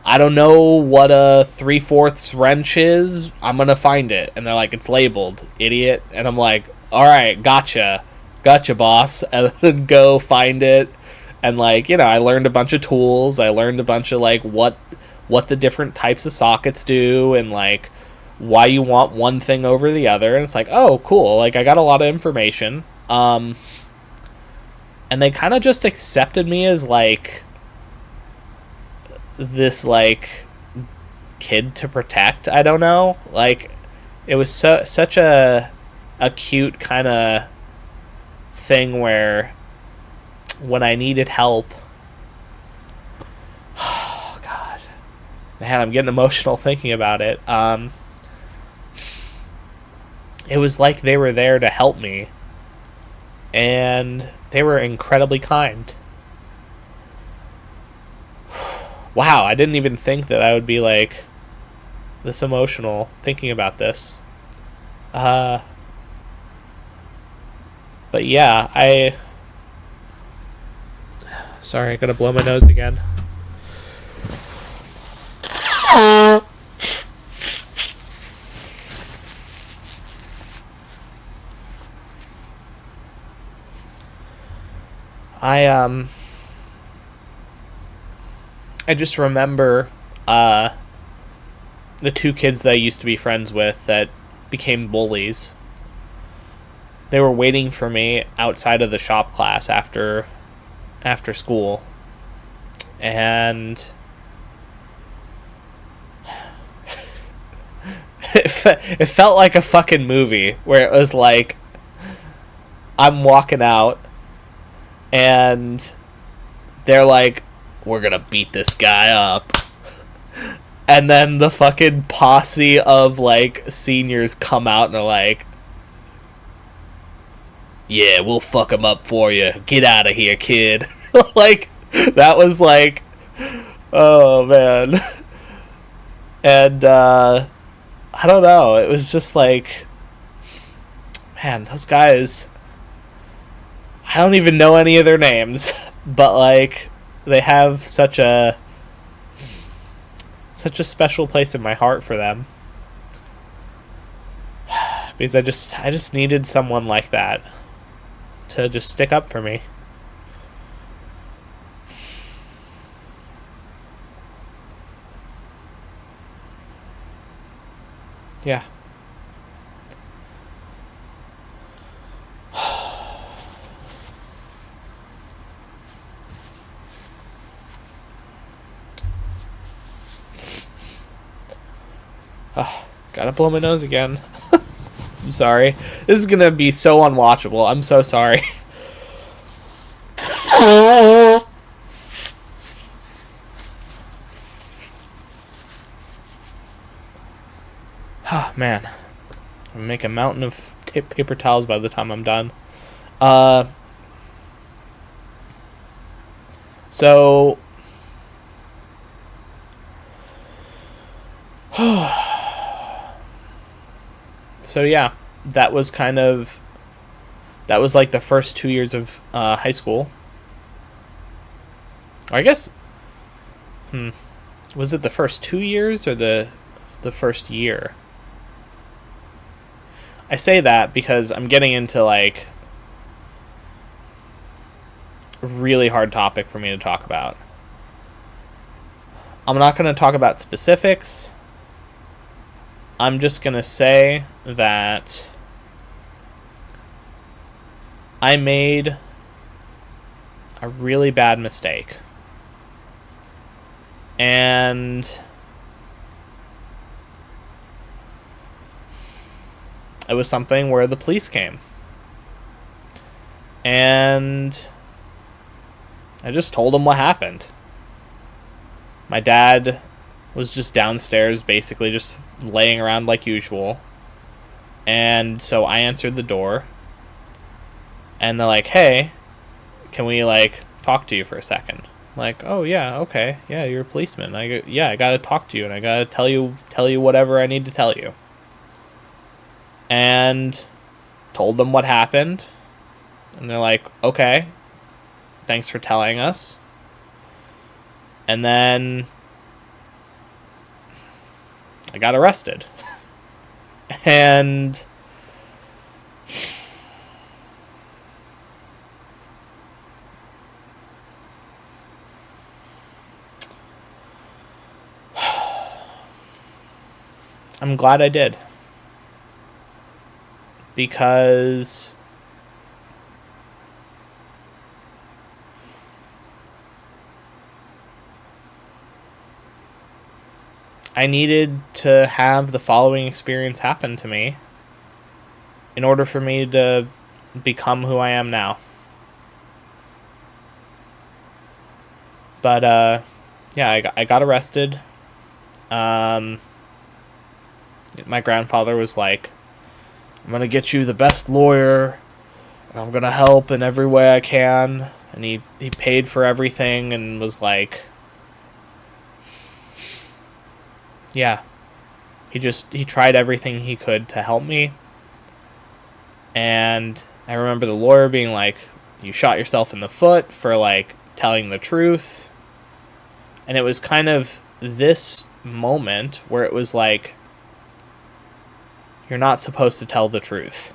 I don't know what a 3/4 wrench is. I'm going to find it. And they're like, it's labeled, idiot. And I'm like, all right, gotcha. Gotcha, boss. And then go find it. And like, you know, I learned a bunch of tools. I learned a bunch of like what the different types of sockets do, and like why you want one thing over the other. And it's like, oh, cool. Like I got a lot of information. And they kind of just accepted me as like this like kid to protect. I don't know. Like it was such a cute kind of thing where when I needed help, oh god, man, I'm getting emotional thinking about it. It was like they were there to help me, and they were incredibly kind. Wow, I didn't even think that I would be like this emotional thinking about this. But yeah, sorry, I gotta blow my nose again. I just remember the two kids that I used to be friends with that became bullies. They were waiting for me outside of the shop class after school. And it felt like a fucking movie where it was like I'm walking out and they're like, we're gonna beat this guy up. And then the fucking posse of like seniors come out and are like, yeah, we'll fuck him up for you. Get out of here, kid. Like, that was like, oh man. And I don't know, it was just like, man, those guys, I don't even know any of their names, but like they have such a special place in my heart for them, because I just needed someone like that to just stick up for me. Yeah. Oh, gotta blow my nose again. I'm sorry. This is gonna be so unwatchable. I'm so sorry. Oh, man. I'm gonna make a mountain of paper towels by the time I'm done. So... So yeah, that was like the first 2 years of high school. Or I guess, was it the first 2 years or the first year? I say that because I'm getting into like a really hard topic for me to talk about. I'm not going to talk about specifics. I'm just going to say that I made a really bad mistake. And it was something where the police came. And I just told him what happened. My dad was just downstairs, basically just laying around like usual. And so I answered the door. And they're like, hey, can we, like, talk to you for a second? I'm like, oh, yeah, okay. Yeah, you're a policeman. I gotta talk to you, and I gotta tell you whatever I need to tell you. And told them what happened. And they're like, okay, thanks for telling us. And then I got arrested. And I'm glad I did. Because I needed to have the following experience happen to me in order for me to become who I am now. But, yeah, I got arrested. My grandfather was like, I'm going to get you the best lawyer, and I'm going to help in every way I can. And he paid for everything and was like, yeah, he tried everything he could to help me. And I remember the lawyer being like, you shot yourself in the foot for, like, telling the truth. And it was kind of this moment where it was like, you're not supposed to tell the truth.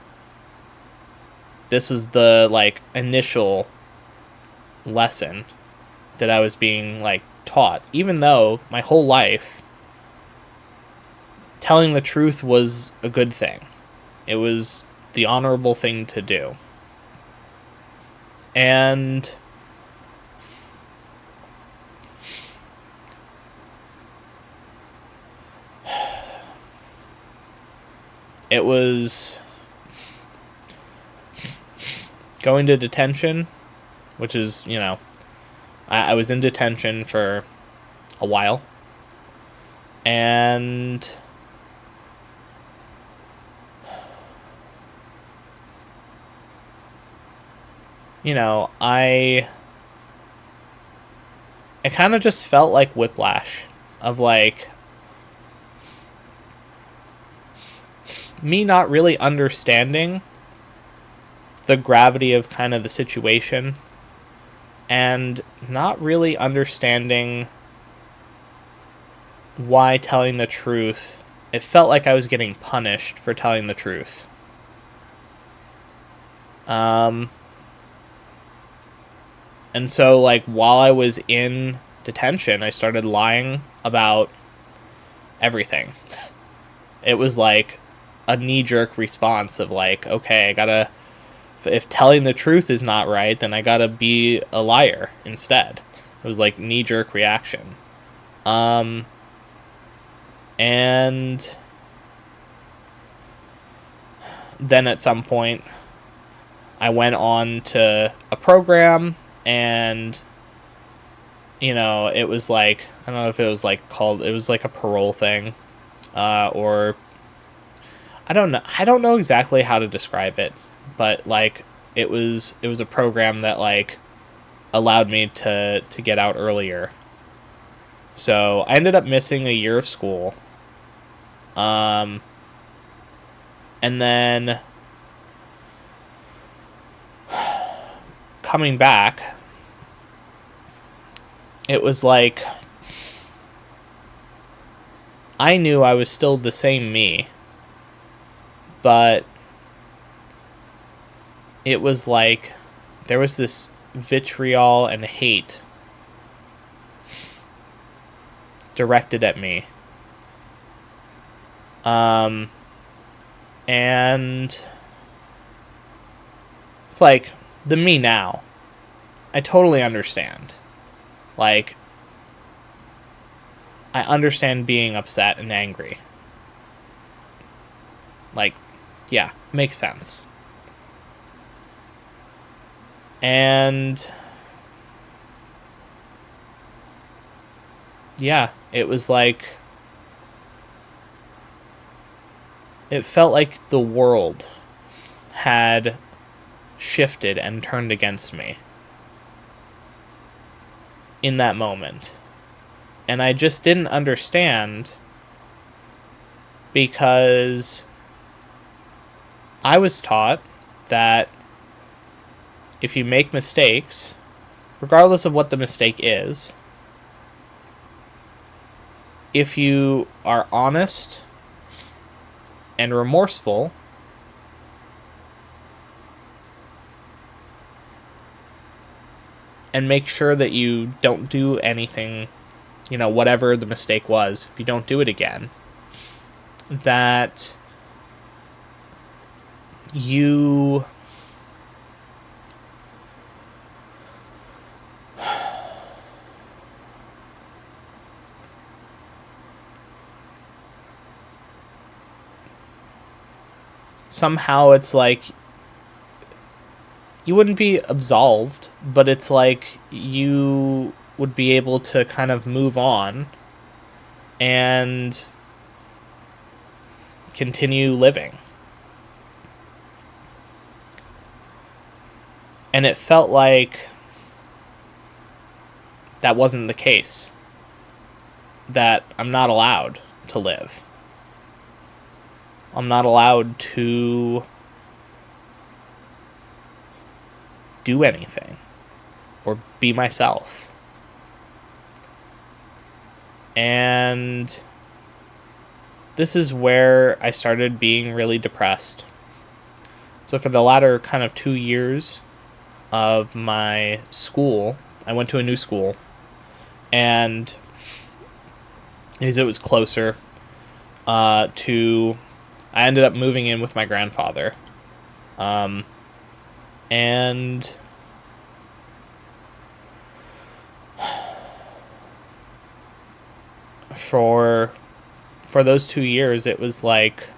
This was the, like, initial lesson that I was being, like, taught. Even though my whole life, telling the truth was a good thing. It was the honorable thing to do. And it was going to detention, which is, you know, I was in detention for a while. And you know, it kind of just felt like whiplash of, like, me not really understanding the gravity of kind of the situation and not really understanding why telling the truth, it felt like I was getting punished for telling the truth. And so, like, while I was in detention, I started lying about everything. It was like a knee-jerk response of, like, okay, I gotta, if telling the truth is not right, then I gotta be a liar instead. It was like knee-jerk reaction. And then at some point, I went on to a program, and, you know, it was like, I don't know if it was like called, it was like a parole thing, or I don't know exactly how to describe it, but, like, it was a program that, like, allowed me to get out earlier. So I ended up missing a year of school. And then coming back, it was like I knew I was still the same me, but it was like there was this vitriol and hate directed at me. And it's like, the me now, I totally understand. Like, I understand being upset and angry. Like, yeah, makes sense. And yeah, it was like, it felt like the world had shifted and turned against me in that moment. And I just didn't understand, because I was taught that if you make mistakes, regardless of what the mistake is, if you are honest and remorseful, and make sure that you don't do anything, whatever the mistake was, if you don't do it again, that you somehow, it's like, you wouldn't be absolved, but it's like you would be able to kind of move on and continue living. And it felt like that wasn't the case. That I'm not allowed to live. I'm not allowed to do anything or be myself. And this is where I started being really depressed. So for the latter kind of 2 years of my school, I went to a new school, and because it was closer to, I ended up moving in with my grandfather. And for those 2 years, it was like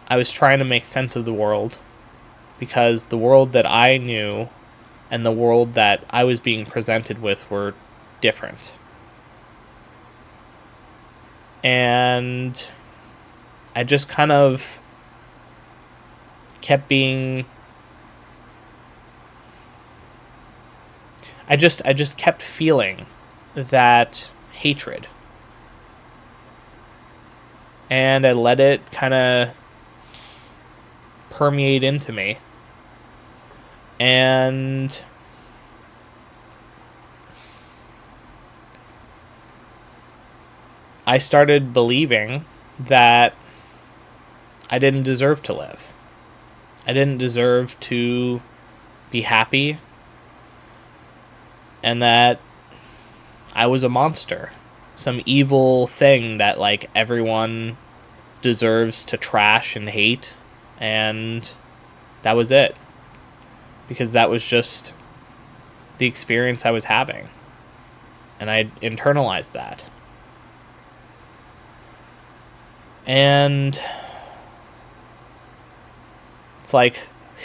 I was trying to make sense of the world, because the world that I knew and the world that I was being presented with were different. And I just kind of kept being, I just kept feeling that hatred. And I let it kind of permeate into me. And I started believing that I didn't deserve to live. I didn't deserve to be happy. And that I was a monster. Some evil thing that, like, everyone deserves to trash and hate. And that was it. Because that was just the experience I was having. And I internalized that. And it's like,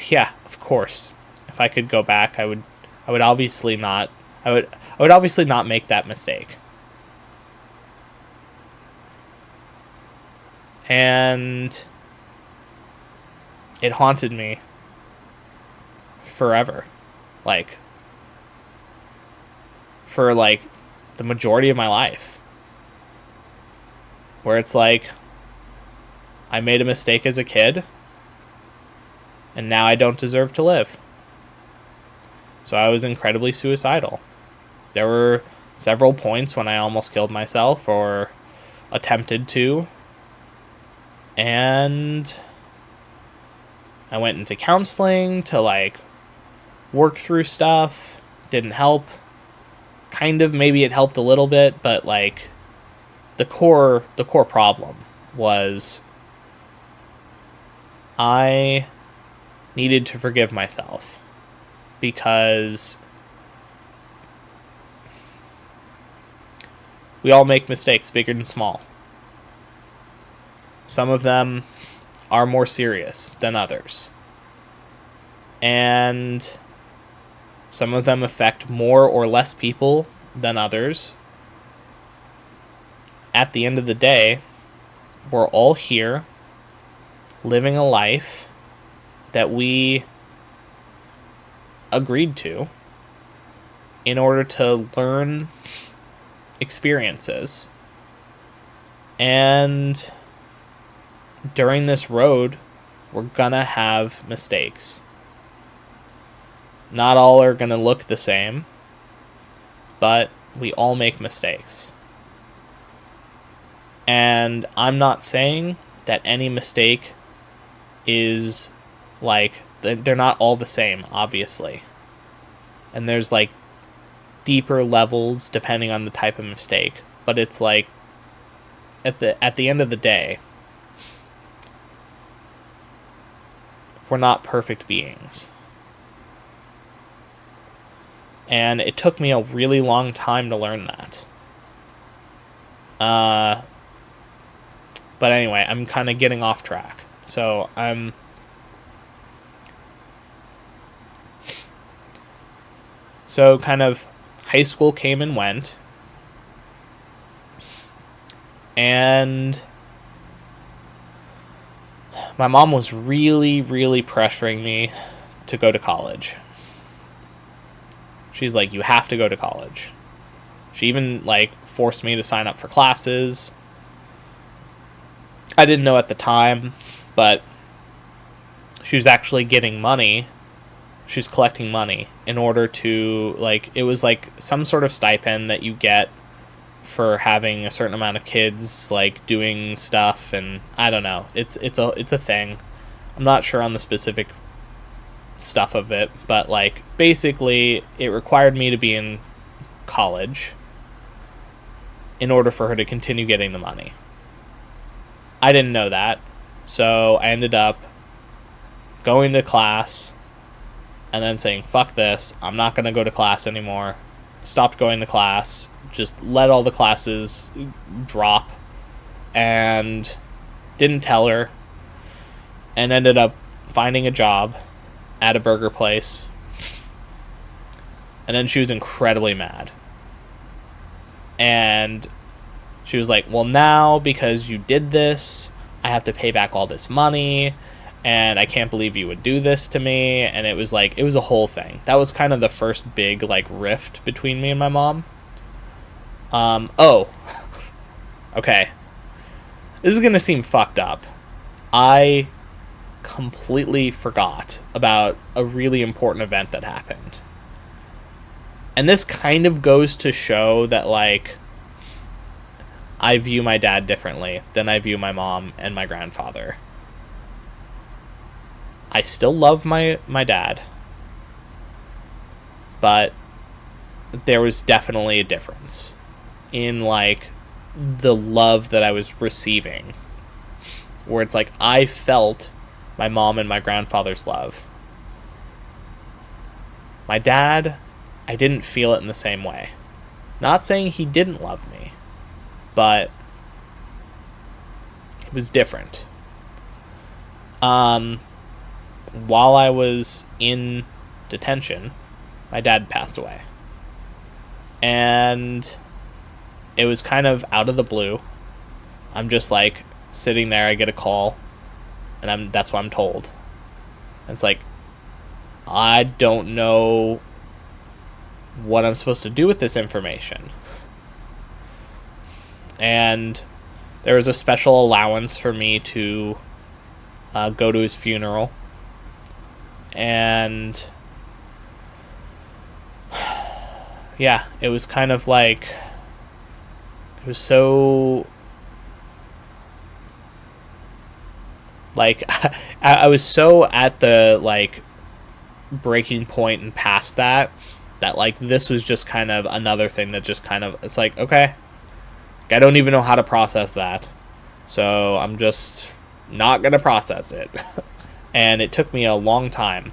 yeah, of course. If I could go back, I would obviously not I would obviously not make that mistake. And it haunted me forever. Like, for like the majority of my life. Where it's like, I made a mistake as a kid, and now I don't deserve to live. So I was incredibly suicidal. There were several points when I almost killed myself or attempted to. And I went into counseling to, like, work through stuff. Didn't help. Kind of, maybe it helped a little bit, but, like, the core problem was I needed to forgive myself, because we all make mistakes, big and small. Some of them are more serious than others. And some of them affect more or less people than others. At the end of the day, we're all here living a life that we agreed to in order to learn experiences. And during this road, we're gonna have mistakes. Not all are gonna look the same, but we all make mistakes. And I'm not saying that any mistake is like, they're not all the same, obviously. And there's like deeper levels depending on the type of mistake. But it's like, at the end of the day, we're not perfect beings. And it took me a really long time to learn that. But anyway, I'm kind of getting off track. So kind of high school came and went. And my mom was really, really pressuring me to go to college. She's like, you have to go to college. She even like forced me to sign up for classes. I didn't know at the time, but she was actually getting money. She's collecting money in order to, like, it was like some sort of stipend that you get for having a certain amount of kids, like, doing stuff, and I don't know. It's a thing. I'm not sure on the specific stuff of it, but, like, basically it required me to be in college in order for her to continue getting the money. I didn't know that, so I ended up going to class and then saying, fuck this, I'm not going to go to class anymore. Stopped going to class, just let all the classes drop, and didn't tell her, and ended up finding a job at a burger place. And then she was incredibly mad. And she was like, well, now because you did this, I have to pay back all this money, and I can't believe you would do this to me. And it was like, it was a whole thing. That was kind of the first big, like, rift between me and my mom. Okay. This is gonna seem fucked up. I completely forgot about a really important event that happened. And this kind of goes to show that, like, I view my dad differently than I view my mom and my grandfather. I still love my dad, but there was definitely a difference in, like, the love that I was receiving, where it's like I felt my mom and my grandfather's love. My dad, I didn't feel it in the same way. Not saying he didn't love me, but it was different. While I was in detention, my dad passed away. And it was kind of out of the blue. I'm just like sitting there, I get a call, and that's what I'm told. And it's like, I don't know what I'm supposed to do with this information. And there was a special allowance for me to go to his funeral. And yeah, it was kind of like, it was so, like, I was so at the, like, breaking point and past that like this was just kind of another thing that just kind of, it's like, okay, I don't even know how to process that, so I'm just not gonna process it. And it took me a long time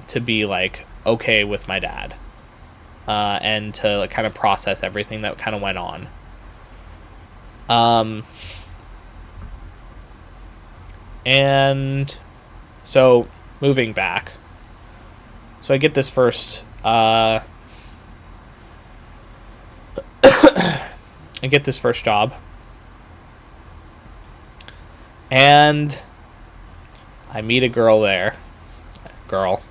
to be, like, okay with my dad, and to, like, kind of process everything that kind of went on. And so moving back, so I get this first I get this first job, and I meet a girl there. Girl.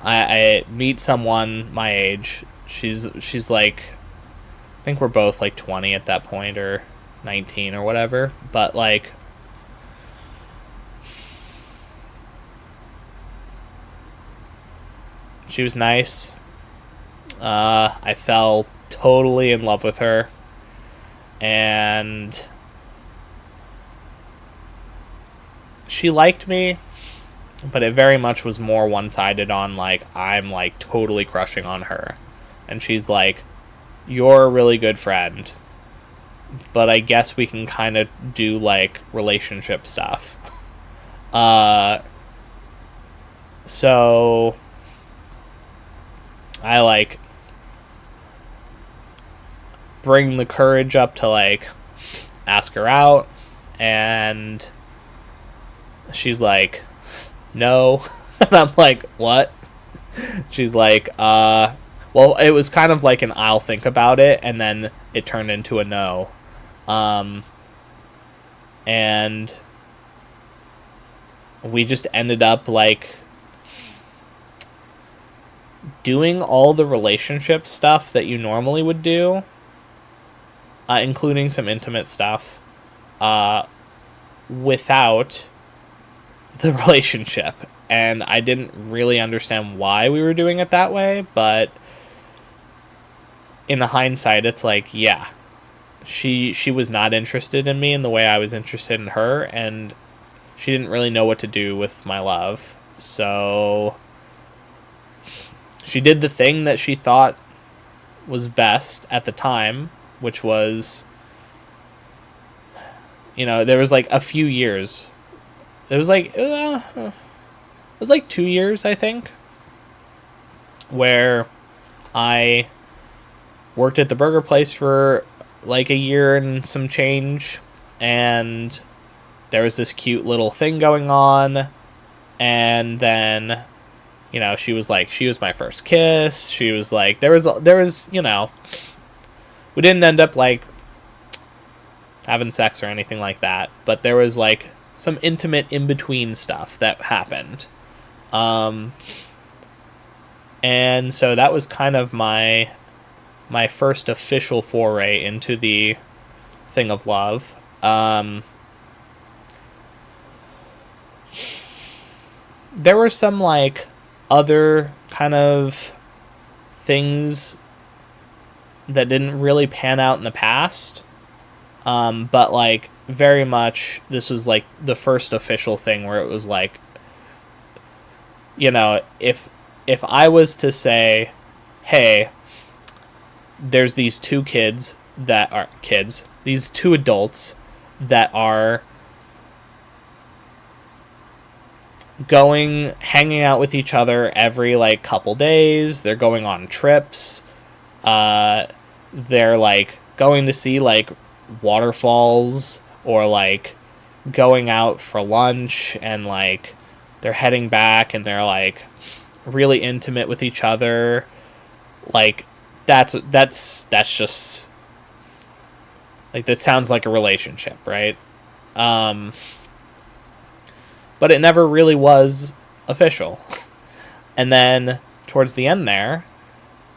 I meet someone my age. She's like, I think we're both like 20 at that point, or 19 or whatever. But like, she was nice. I fell totally in love with her, and she liked me, but it very much was more one-sided on, like, I'm like totally crushing on her, and she's like, you're a really good friend, but I guess we can kind of do like relationship stuff. So I like bring the courage up to like ask her out, and she's like, no. And I'm like, what? She's like, well, it was kind of like an I'll think about it, and then it turned into a no. And we just ended up like doing all the relationship stuff that you normally would do, including some intimate stuff, without the relationship. And I didn't really understand why we were doing it that way, but in the hindsight, it's like, yeah, she was not interested in me in the way I was interested in her, and she didn't really know what to do with my love. So she did the thing that she thought was best at the time, which was, there was like a few years. It was like 2 years, I think, where I worked at the burger place for like a year and some change, and there was this cute little thing going on, and then, she was like, she was my first kiss. She was like, there was, we didn't end up like having sex or anything like that, but there was like some intimate in-between stuff that happened. And so that was kind of my first official foray into the thing of love. There were some like other kind of things that didn't really pan out in the past, but like very much this was like the first official thing where it was like, if I was to say, hey, there's these two these two adults that are hanging out with each other every like couple days. They're going on trips. They're like going to see like waterfalls, or like going out for lunch, and like they're heading back and they're like really intimate with each other. Like that's just like, that sounds like a relationship, right? But it never really was official. And then towards the end there,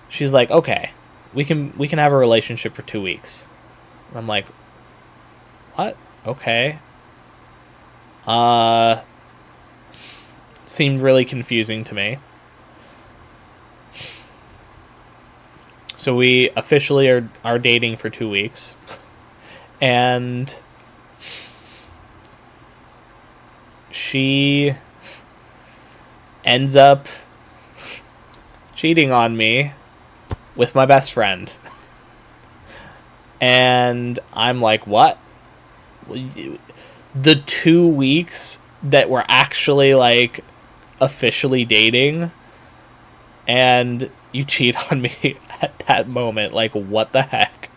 she's like, okay, we can have a relationship for 2 weeks. And I'm like, what? Okay. Seemed really confusing to me. So we officially are dating for 2 weeks. And she ends up cheating on me with my best friend. And I'm like, what? The 2 weeks that we're actually like officially dating, and you cheat on me at that moment? Like, what the heck?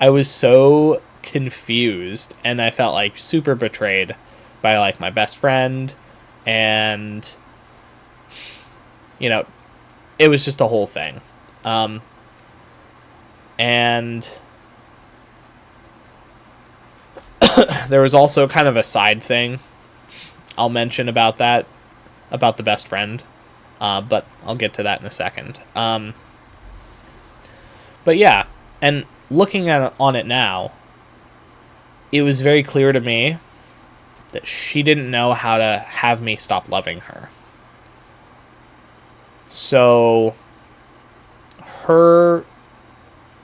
I was so confused, and I felt like super betrayed by like my best friend, and it was just a whole thing. And There was also kind of a side thing I'll mention about that, about the best friend, but I'll get to that in a second. But yeah, and looking on it now, it was very clear to me that she didn't know how to have me stop loving her. So her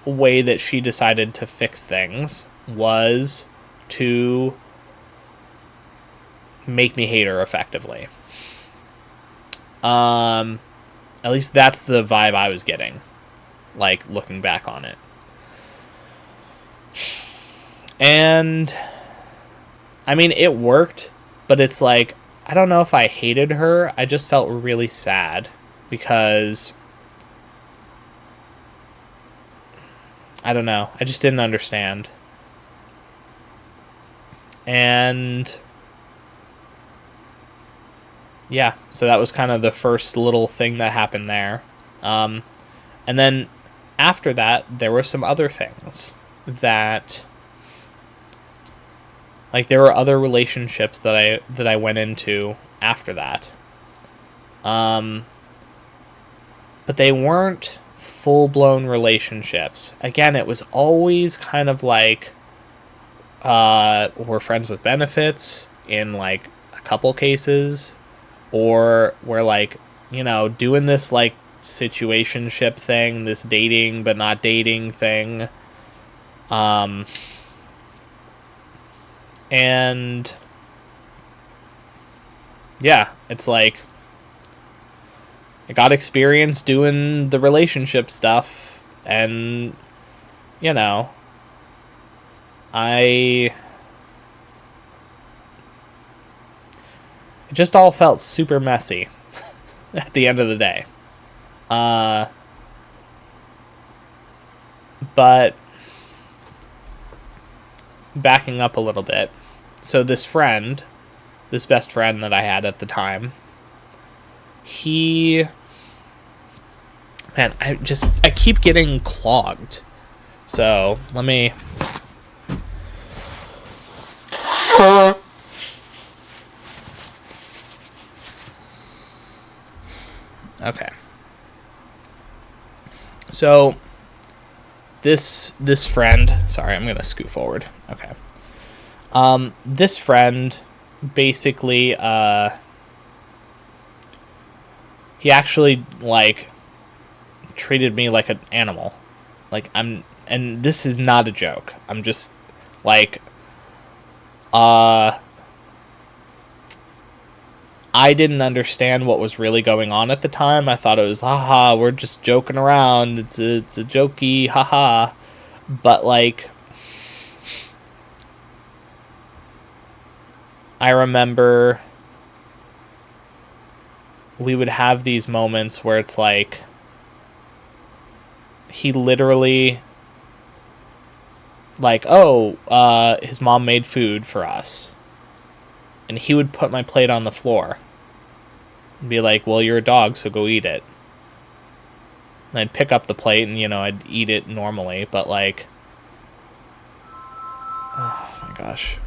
way that she decided to fix things was to make me hate her effectively. At least that's the vibe I was getting, like, looking back on it. And I mean, it worked, but it's like, I don't know if I hated her. I just felt really sad because I don't know. I just didn't understand. And yeah, so that was kind of the first little thing that happened there. And then after that, there were some other things that, like, there were other relationships that I went into after that. But they weren't full-blown relationships. Again, it was always kind of like, we're friends with benefits in, like, a couple cases, or we're, like, you know, doing this, like, situationship thing, this dating but not dating thing. And yeah, it's like, I got experience doing the relationship stuff, and, you know, it just all felt super messy at the end of the day. But backing up a little bit, so this best friend that I had at the time, man, I keep getting clogged. So let me. Okay. So this friend, sorry, I'm gonna scoot forward. Okay. This friend basically, he actually, like, treated me like an animal. Like, and this is not a joke. I'm just, like, I didn't understand what was really going on at the time. I thought it was, haha, we're just joking around. It's a jokey, haha. But, like, I remember we would have these moments where it's like, he literally, like, his mom made food for us, and he would put my plate on the floor and be like, well, you're a dog, so go eat it. And I'd pick up the plate and, you know, I'd eat it normally, but, like, oh my gosh.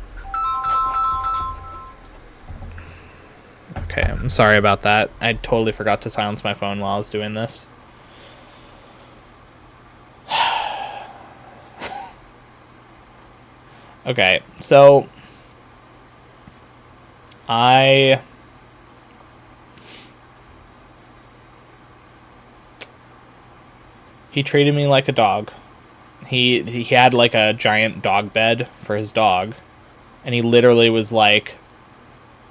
Okay, I'm sorry about that. I totally forgot to silence my phone while I was doing this. Okay, so he treated me like a dog. He had, like, a giant dog bed for his dog, and he literally was like,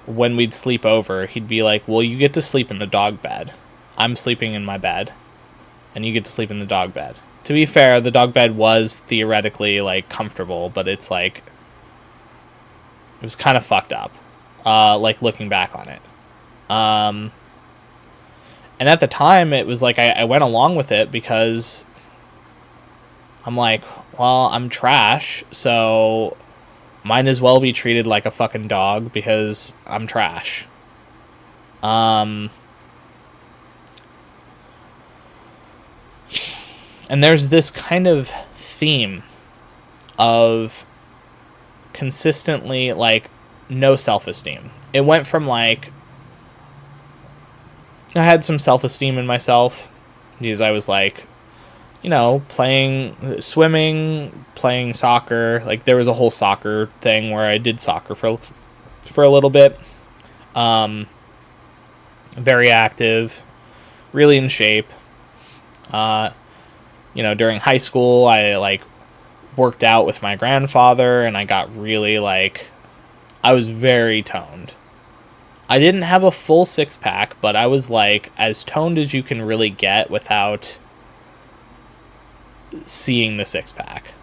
when we'd sleep over, he'd be like, well, you get to sleep in the dog bed. I'm sleeping in my bed, and you get to sleep in the dog bed. To be fair, the dog bed was theoretically, like, comfortable, but it's like, it was kind of fucked up, like, looking back on it. And at the time, it was like, I went along with it because I'm like, well, I'm trash, so might as well be treated like a fucking dog because I'm trash. And there's this kind of theme of consistently like no self-esteem. It went from like I had some self-esteem in myself because I was like, playing swimming, playing soccer. Like there was a whole soccer thing where I did soccer for a little bit. Um, very active, really in shape. Uh, during high school, I like worked out with my grandfather, and I got really like I was very toned. I didn't have a full six pack, but I was like as toned as you can really get without seeing the six pack.